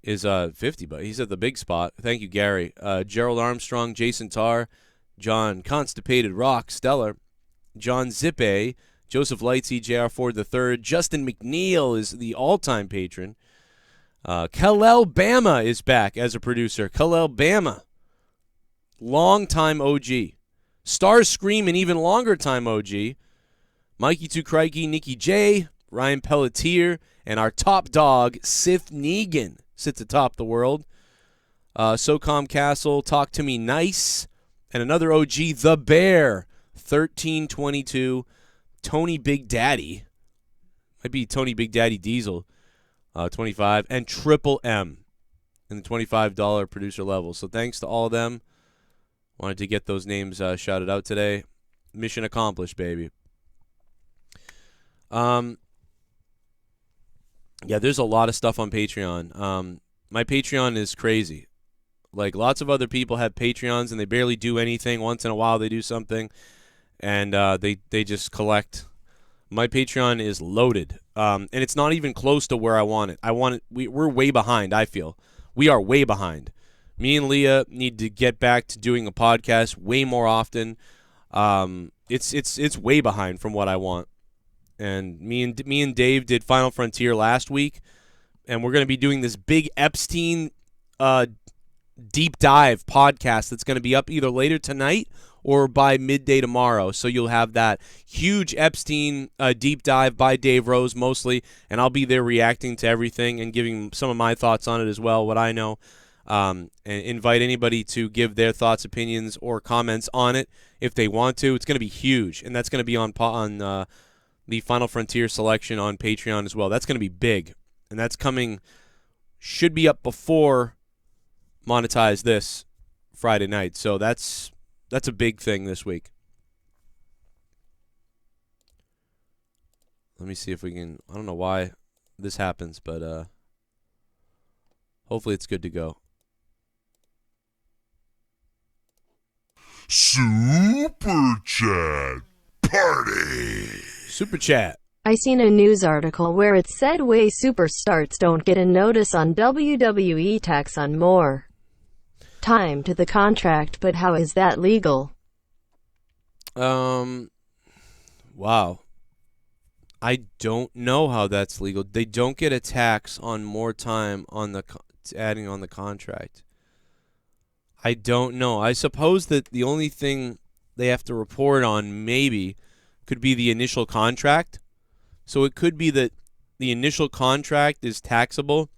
is 50, but he's at the big spot. Thank you, Gary. Gerald Armstrong, Jason Tarr, John ConstipatedRock, Steller, John Zippay, Joseph Lightsey, JRFord III, Justin McNeil is the all-time patron. Kellel is back as a producer. Kellel, long-time OG. Star Scream, an even longer-time OG. Mikey 2 Crikey, NickY J, Ryan Pelletier, and our top dog, Sith Negan, sits atop the world. SoCom Kastle, Talk to Me Nice, and another OG, The Bear, 1322, Tony Big Daddy, might be Tony Big Daddy Diesel, 25, and Triple M in the $25 producer level. So thanks to all of them. Wanted to get those names shouted out today. Mission accomplished, baby. Yeah, there's a lot of stuff on Patreon. My Patreon is crazy. Like, lots of other people have Patreons, and they barely do anything. Once in a while, they do something, and they just collect. My Patreon is loaded, and it's not even close to where I want it. We're way behind, I feel. We are way behind. Me and Leah need to get back to doing a podcast way more often. It's way behind from what I want. And me and Dave did Final Frontier last week, and we're going to be doing this big Epstein deep dive podcast that's going to be up either later tonight or by midday tomorrow. So you'll have that huge Epstein deep dive by Dave Rose mostly, and I'll be there reacting to everything and giving some of my thoughts on it as well, what I know, and invite anybody to give their thoughts, opinions, or comments on it if they want to. It's going to be huge, and that's going to be on the Final Frontier selection on Patreon as well. That's going to be big, and that's coming, should be up before Monetize this Friday night. So that's a big thing this week. Let me see if we can, I don't know why this happens, but hopefully it's good to go. Super Chat Party. Super Chat. I seen a news article where it said way superstars don't get a notice on WWE tax on more time to the contract, but how is that legal? Wow. I don't know how that's legal. They don't get a tax on more time on the adding on the contract. I don't know. I suppose that the only thing they have to report on maybe could be the initial contract. So it could be that the initial contract is taxable,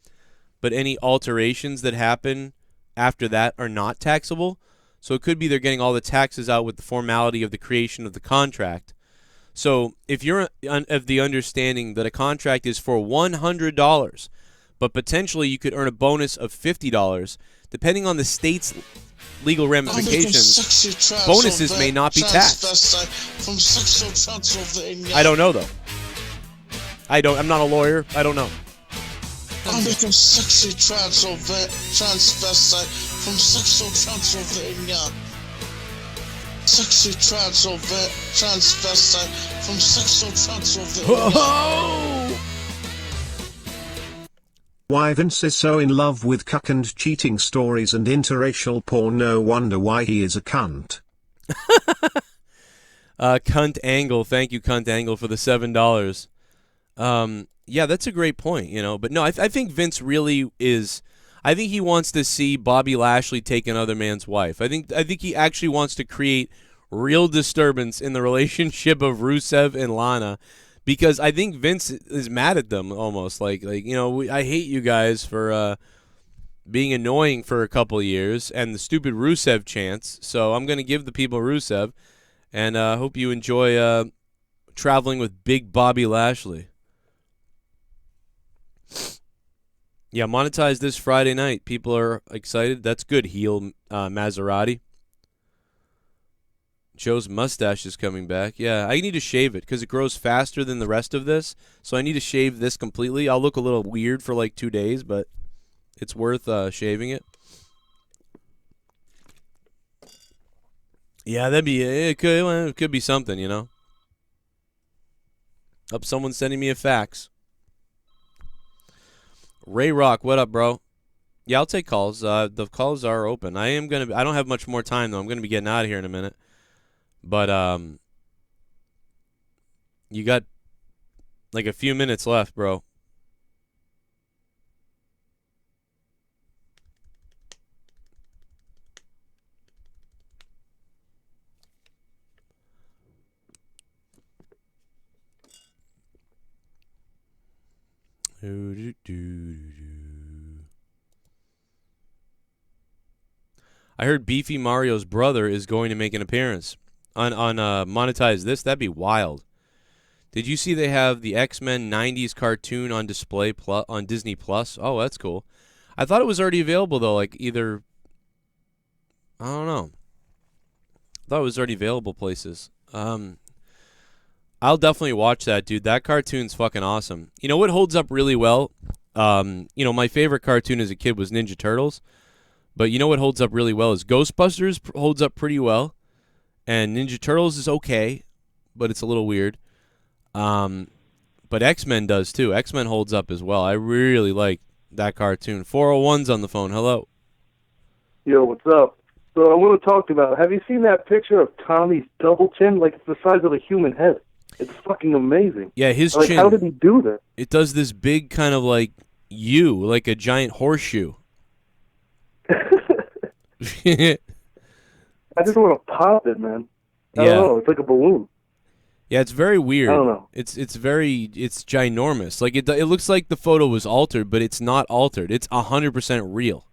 but any alterations that happen after that are not taxable. So it could be they're getting all the taxes out with the formality of the creation of the contract. So if you're of the understanding that a contract is for $100, but potentially you could earn a bonus of $50, depending on the state's legal ramifications, bonuses may not be taxed. I don't know, though. I'm not a lawyer. I don't know. I'm making sexy transvestite from sexual Transylvania. Sexy transvestite from sexual Transylvania. Oh! Why Vince is so in love with cuck and cheating stories and interracial porn, no wonder why he is a cunt. Cunt Angle, thank you, Cunt Angle, for the $7. Yeah, that's a great point, you know. But no, I think Vince really is. I think he wants to see Bobby Lashley take another man's wife. I think he actually wants to create real disturbance in the relationship of Rusev and Lana, because I think Vince is mad at them almost. Like you know, I hate you guys for being annoying for a couple of years and the stupid Rusev chants. So I'm going to give the people Rusev, and hope you enjoy traveling with Big Bobby Lashley. Yeah, monetize this Friday night. People are excited. That's good, heel Maserati. Joe's mustache is coming back. Yeah, I need to shave it because it grows faster than the rest of this. So I need to shave this completely. I'll look a little weird for like 2 days, but it's worth shaving it. Yeah, it could be something, you know. Up, someone's sending me a fax. Ray Rock, what up, bro? Yeah, I'll take calls. The calls are open. I don't have much more time though. I'm gonna be getting out of here in a minute. But you got like a few minutes left, bro. I heard Beefy Mario's brother is going to make an appearance on Monetize This. That'd be wild. Did you see they have the X-Men 90s cartoon on display on Disney Plus? Oh, that's cool. I thought it was already available though, like either I don't know. I thought it was already available places. I'll definitely watch that, dude. That cartoon's fucking awesome. You know what holds up really well? You know, my favorite cartoon as a kid was Ninja Turtles. But you know what holds up really well is Ghostbusters holds up pretty well, and Ninja Turtles is okay, but it's a little weird. But X-Men does too. X-Men holds up as well. I really like that cartoon. 401's on the phone. Hello. Yo, what's up? So I want to talk about, have you seen that picture of Tommy's double chin? Like, it's the size of a human head. It's fucking amazing. Yeah, his like, chin. How did he do that? It does this big kind of like U, like a giant horseshoe. I just want to pop it, man. I Yeah. don't know. It's like a balloon. Yeah, it's very weird. I don't know. It's ginormous. Like it looks like the photo was altered, but it's not altered. It's 100% real.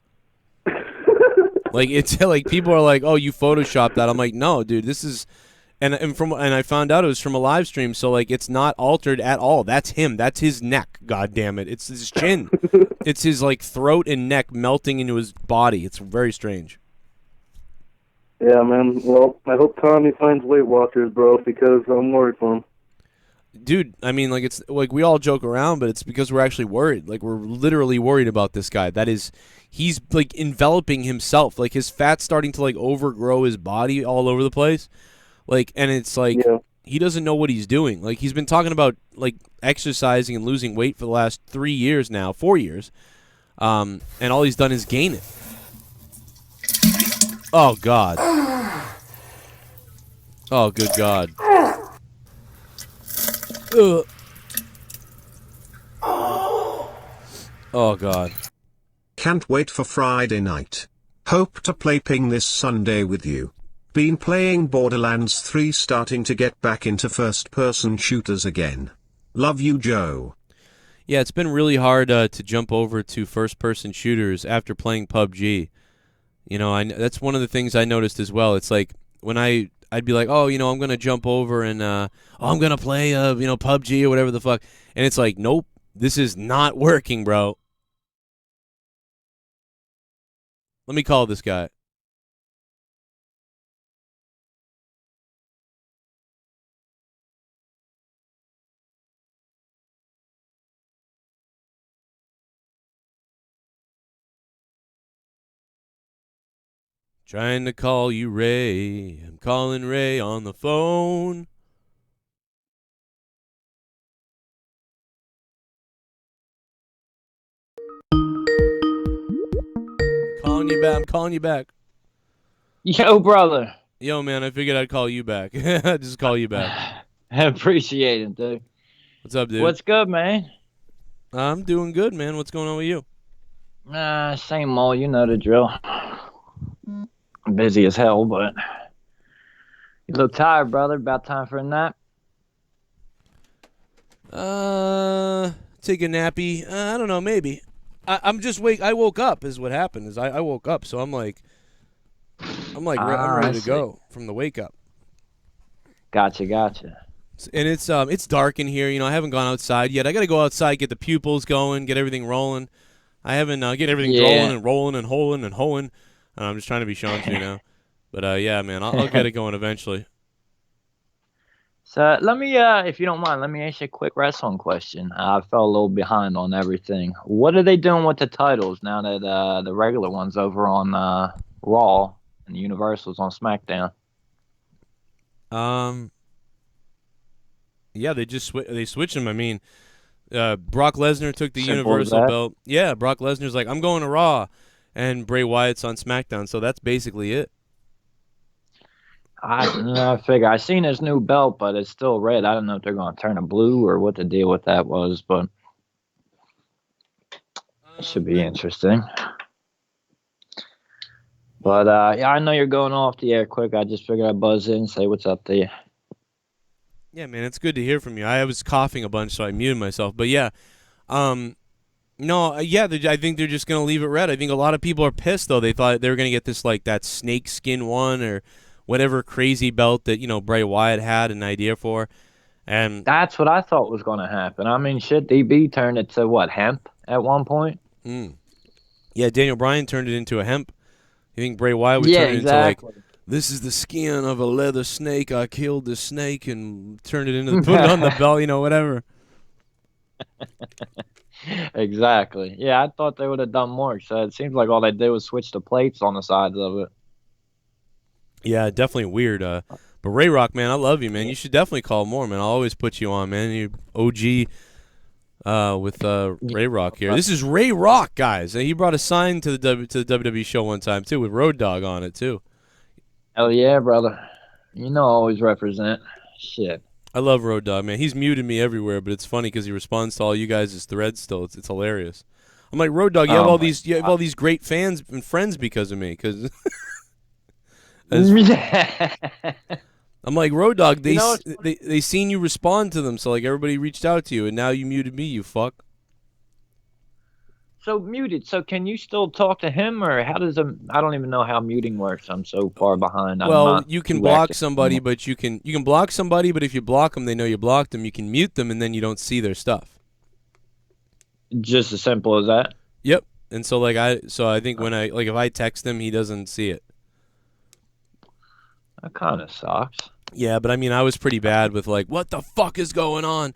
Like it's like people are like, "Oh, you photoshopped that." I'm like, "No, dude, this is," and I found out it was from a live stream, so like it's not altered at all. That's him. That's his neck. God damn it! It's his chin. It's his like throat and neck melting into his body. It's very strange. Yeah, man. Well, I hope Tommy finds Weight Watchers, bro, because I'm worried for him. Dude, I mean, like it's like we all joke around, but it's because we're actually worried. Like we're literally worried about this guy. He's like enveloping himself. Like his fat's starting to like overgrow his body all over the place. Like, and it's like he doesn't know what he's doing. Like he's been talking about like exercising and losing weight for the last 4 years, and all he's done is gain it. Oh God. Oh good God. Oh God. Can't wait for Friday night. Hope to play ping this Sunday with you. Been playing Borderlands 3, starting to get back into first-person shooters again. Love you, Joe. Yeah, it's been really hard to jump over to first-person shooters after playing PUBG. You know, that's one of the things I noticed as well. It's like when I'd be like, oh, you know, I'm gonna jump over and I'm gonna play PUBG or whatever the fuck, and it's like, nope, this is not working, bro. Let me call this guy. Trying to call you Ray. I'm calling Ray on the phone. I'm calling you back. Yo, brother. Yo, man, I figured I'd call you back. Just call you back. I appreciate it, dude. What's up, dude? What's good, man? I'm doing good, man. What's going on with you? Same old, you know the drill. I'm busy as hell, but you look tired, brother. About time for a nap? Take a nappy. I don't know, maybe. I woke up is what happened. Is I woke up, so I'm ready to go from the wake up. Gotcha. And it's dark in here. You know, I haven't gone outside yet. I got to go outside, get the pupils going, get everything rolling. I haven't get everything rolling and hoeing. I'm just trying to be Sean too now. But yeah, man, I'll get it going eventually. So let me, if you don't mind, let me ask you a quick wrestling question. I fell a little behind on everything. What are they doing with the titles now that the regular one's over on Raw and the Universal's on SmackDown? Yeah, they just they switched them. I mean, Brock Lesnar took the Simple Universal belt. Yeah, Brock Lesnar's like, I'm going to Raw, and Bray Wyatt's on SmackDown. So that's basically it. I figure I seen his new belt, but it's still red. I don't know if they're going to turn it blue or what the deal with that was, but it should be interesting. But yeah, I know you're going off the air quick. I just figured I'd buzz in and say what's up to you. Yeah, man, it's good to hear from you. I was coughing a bunch, so I muted myself. But yeah, I think they're just gonna leave it red. I think a lot of people are pissed though. They thought they were gonna get this like that snake skin one or whatever crazy belt that Bray Wyatt had an idea for, and that's what I thought was gonna happen. I mean, shit, DB turned it to what, hemp at one point? Yeah, Daniel Bryan turned it into a hemp. You think Bray Wyatt would turn it into like, this is the skin of a leather snake. I killed the snake and turned it into put it on the belt, whatever. Exactly. Yeah, I thought they would have done more. So it seems like all they did was switch the plates on the sides of it. Yeah, definitely weird. But Ray Rock, man, I love you, man. You should definitely call more, man. I'll always put you on, man. You OG with Ray Rock here. This is Ray Rock, guys. He brought a sign to the WWE show one time too, with Road Dogg on it too. Hell yeah, brother. You know, I always represent. Shit. I love Road Dogg, man. He's muted me everywhere, but it's funny because he responds to all you guys' threads still. It's hilarious. I'm like, Road Dogg, you have all these great fans and friends because of me. Because I'm like, Road Dogg, they seen you respond to them, so like everybody reached out to you, and now you muted me, you fuck. So muted. So can you still talk to him, or how does I don't even know how muting works. I'm so far behind. Well, you can block somebody, but you can block somebody, but if you block them, they know you blocked them. You can mute them, and then you don't see their stuff. Just as simple as that. Yep. And so like I think when if I text him, he doesn't see it. That kind of sucks. Yeah, but I mean, I was pretty bad with like, what the fuck is going on?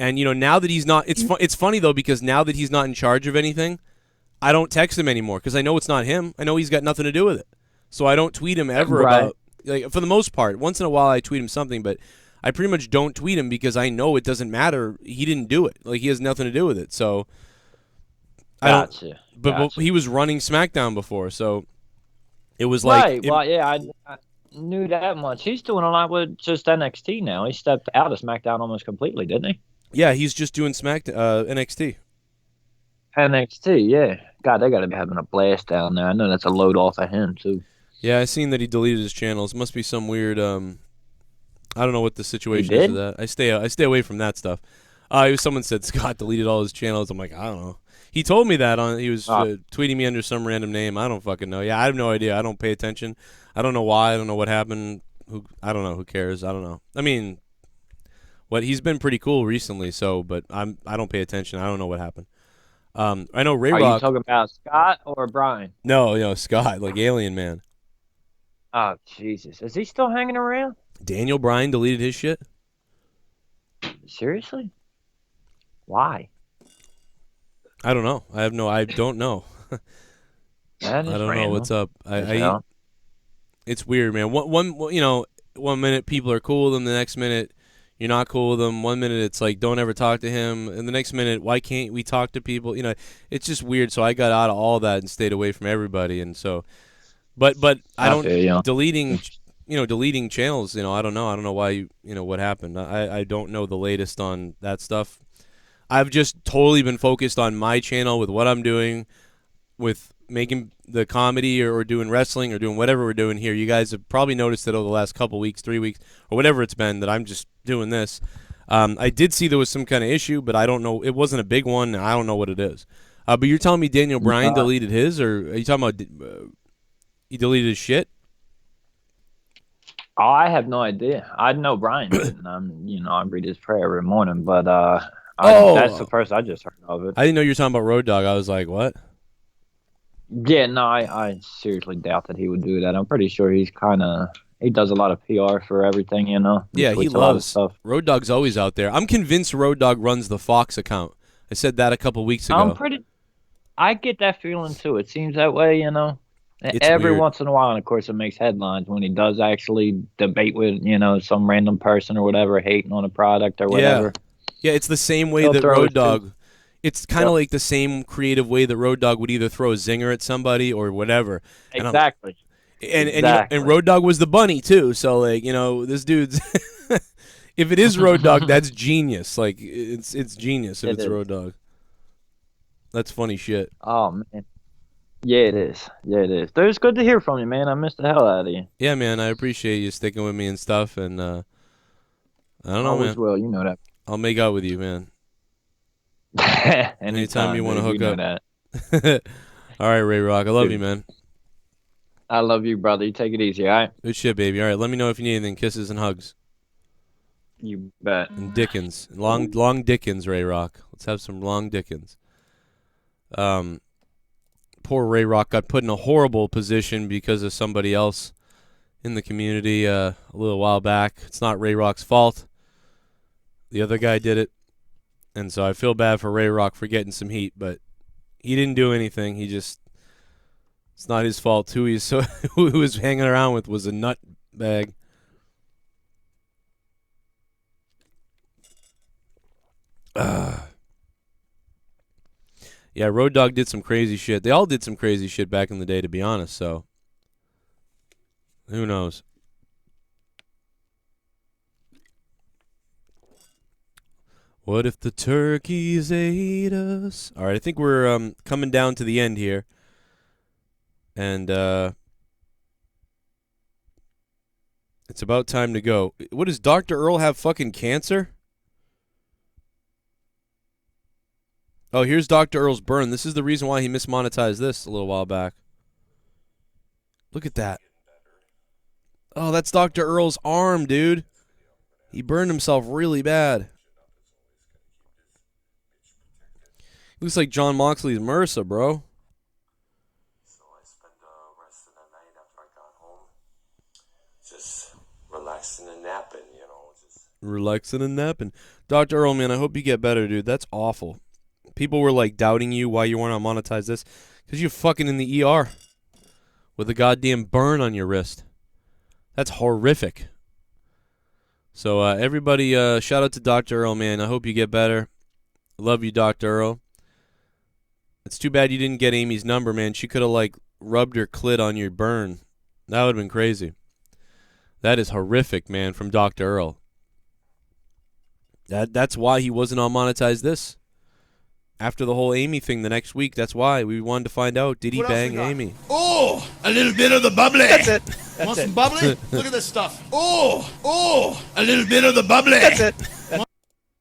And now that he's not, it's funny though, because now that he's not in charge of anything, I don't text him anymore because I know it's not him. I know he's got nothing to do with it, so I don't tweet him ever about. Like for the most part, once in a while I tweet him something, but I pretty much don't tweet him because I know it doesn't matter. He didn't do it. Like he has nothing to do with it. So I don't. But he was running SmackDown before, so it was like. Right. Well, yeah, I knew that much. He's doing a lot with just NXT now. He stepped out of SmackDown almost completely, didn't he? Yeah, he's just doing NXT. NXT, yeah. God, they got to be having a blast down there. I know that's a load off of him, too. Yeah, I seen that he deleted his channels. Must be some weird, I don't know what the situation is with that. I stay away from that stuff. Someone said Scott deleted all his channels. I'm like, I don't know. He told me that he was tweeting me under some random name. I don't fucking know. Yeah, I have no idea. I don't pay attention. I don't know why. I don't know what happened. I don't know. Who cares? I don't know. I mean, he's been pretty cool recently. But I don't pay attention. I don't know what happened. I know Ray Rock. Are you talking about Scott or Brian? No, Scott, like Alien Man. Oh Jesus, is he still hanging around? Daniel Bryan deleted his shit. Seriously? Why? I don't know. I don't know. I don't know what's up. It's weird, man. One minute people are cool with him, the next minute you're not cool with him. 1 minute it's like don't ever talk to him, and the next minute why can't we talk to people? It's just weird. So I got out of all that and stayed away from everybody. And so, but I don't deleting channels. I don't know why what happened. I don't know the latest on that stuff. I've just totally been focused on my channel with what I'm doing, with making the comedy or doing wrestling or doing whatever we're doing here. You guys have probably noticed it over the last couple weeks, 3 weeks, or whatever it's been, that I'm just doing this. I did see there was some kind of issue, but I don't know. It wasn't a big one, and I don't know what it is. But you're telling me Daniel Bryan deleted his, or are you talking about he deleted his shit? Oh, I have no idea. I know Brian didn't. I read his prayer every morning, but that's the first I just heard of it. I didn't know you were talking about Road Dogg. I was like, what? Yeah, no, I seriously doubt that he would do that. I'm pretty sure he does a lot of PR for everything, Yeah, he loves stuff. Road Dogg's always out there. I'm convinced Road Dogg runs the Fox account. I said that a couple weeks ago. I get that feeling too. It seems that way, Every once in a while, and of course, it makes headlines when he does actually debate with, some random person or whatever, hating on a product or whatever. Yeah, it's the same way that Road Dogg. It's kind of like the same creative way that Road Dogg would either throw a zinger at somebody or whatever. Exactly. And Road Dogg was the bunny too. So like this dude's. If it is Road Dogg, that's genius. Like it's genius if it's Road Dogg. That's funny shit. Oh man. Yeah, it is. Dude, it's good to hear from you, man. I missed the hell out of you. Yeah, man. I appreciate you sticking with me and stuff. And I don't know, always man. Will, you know that. I'll make out with you, man. Anytime you want to hook up. All right, Ray Rock. I love you, man. I love you, brother. You take it easy, all right? Good shit, baby. All right, let me know if you need anything. Kisses and hugs. You bet. And Dickens. Long Dickens, Ray Rock. Let's have some long Dickens. Poor Ray Rock got put in a horrible position because of somebody else in the community a little while back. It's not Ray Rock's fault. The other guy did it. And so I feel bad for Ray Rock for getting some heat, but he didn't do anything. He just, it's not his fault. Who he was hanging around with was a nut bag. Yeah, Road Dogg did some crazy shit. They all did some crazy shit back in the day, to be honest, so who knows? What if the turkeys ate us? All right, I think we're coming down to the end here. And it's about time to go. What, does Dr. Earl have fucking cancer? Oh, here's Dr. Earl's burn. This is the reason why he mismonetized this a little while back. Look at that. Oh, that's Dr. Earl's arm, dude. He burned himself really bad. Looks like John Moxley's MRSA, bro. So I spent the rest of the night after I got home just relaxing and napping, you know. Relaxing and napping. Dr. Earl, man, I hope you get better, dude. That's awful. People were like doubting you why you weren't on Monetize This. Because you're fucking in the ER with a goddamn burn on your wrist. That's horrific. So everybody, shout out to Dr. Earl, man. I hope you get better. Love you, Dr. Earl. It's too bad you didn't get Amy's number, man. She could have, like, rubbed her clit on your burn. That would have been crazy. That is horrific, man, from Dr. Earl. That's why he wasn't on Monetize This. After the whole Amy thing the next week, that's why. We wanted to find out, did he bang Amy? Oh, a little bit of the bubbly. That's it. Want some bubbly? Look at this stuff. Oh, a little bit of the bubbly. That's it.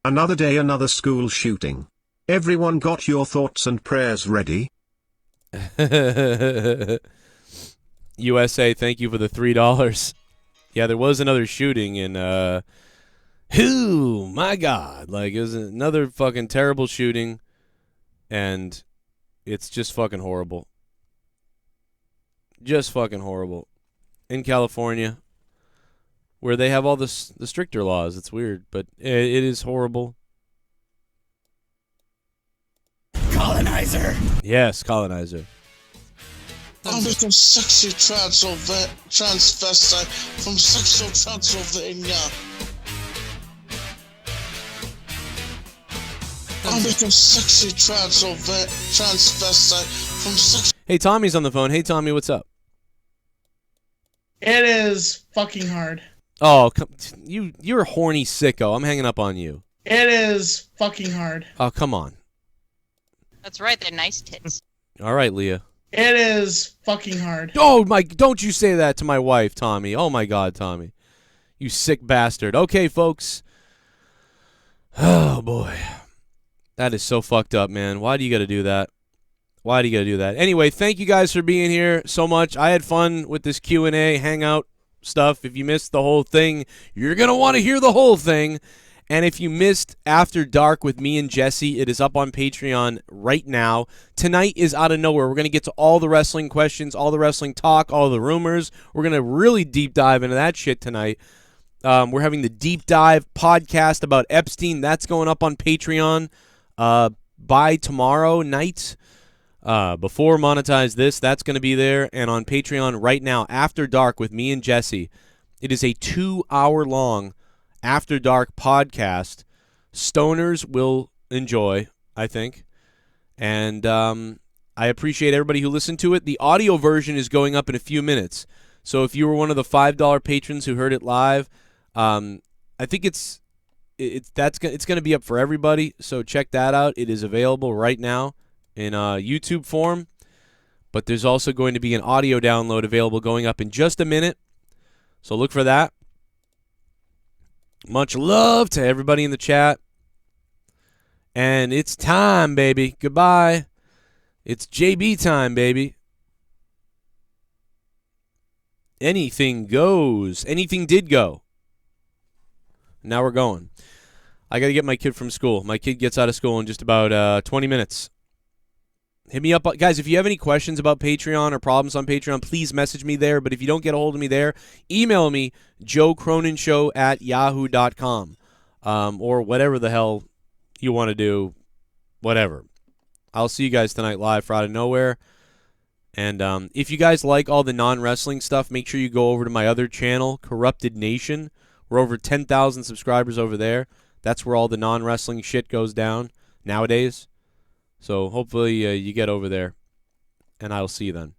Another day, another school shooting. Everyone got your thoughts and prayers ready? USA, thank you for the $3. Yeah, there was another shooting in, my God. Like, it was another fucking terrible shooting, and it's just fucking horrible. Just fucking horrible. In California, where they have all the stricter laws. It's weird, but it is horrible. Colonizer. Yes, colonizer. I'm just a sexy transvestite from sexual Transylvania. I'm just a sexy transvestite from sexual... Hey, Tommy's on the phone. Hey, Tommy, what's up? It is fucking hard. Oh, you're a horny sicko. I'm hanging up on you. It is fucking hard. Oh, come on. That's right, they're nice tits. All right, Leah. It is fucking hard. Oh, my, don't you say that to my wife, Tommy. Oh, my God, Tommy. You sick bastard. Okay, folks. Oh, boy. That is so fucked up, man. Why do you got to do that? Why do you got to do that? Anyway, thank you guys for being here so much. I had fun with this Q&A hangout stuff. If you missed the whole thing, you're going to want to hear the whole thing. And if you missed After Dark with me and Jesse, it is up on Patreon right now. Tonight is out of nowhere. We're going to get to all the wrestling questions, all the wrestling talk, all the rumors. We're going to really deep dive into that shit tonight. We're having the deep dive podcast about Epstein. That's going up on Patreon by tomorrow night. Before Monetize This, that's going to be there. And on Patreon right now, After Dark with me and Jesse. It is a 2-hour-long After Dark podcast. Stoners will enjoy, I think. And I appreciate everybody who listened to it. The audio version is going up in a few minutes. So if you were one of the $5 patrons who heard it live, I think it's going to be up for everybody. So check that out. It is available right now in YouTube form. But there's also going to be an audio download available going up in just a minute. So look for that. Much love to everybody in the chat. And it's time, baby. Goodbye. It's JB time, baby. Anything goes. Anything did go. Now we're going. I got to get my kid from school. My kid gets out of school in just about 20 minutes. Hit me up. Guys, if you have any questions about Patreon or problems on Patreon, please message me there. But if you don't get a hold of me there, email me, joecroninshow@yahoo.com. Or whatever the hell you want to do whatever. I'll see you guys tonight live for Out of Nowhere. And if you guys like all the non-wrestling stuff, make sure you go over to my other channel, Corrupted Nation. We're over 10,000 subscribers over there. That's where all the non-wrestling shit goes down nowadays. So hopefully you get over there, and I'll see you then.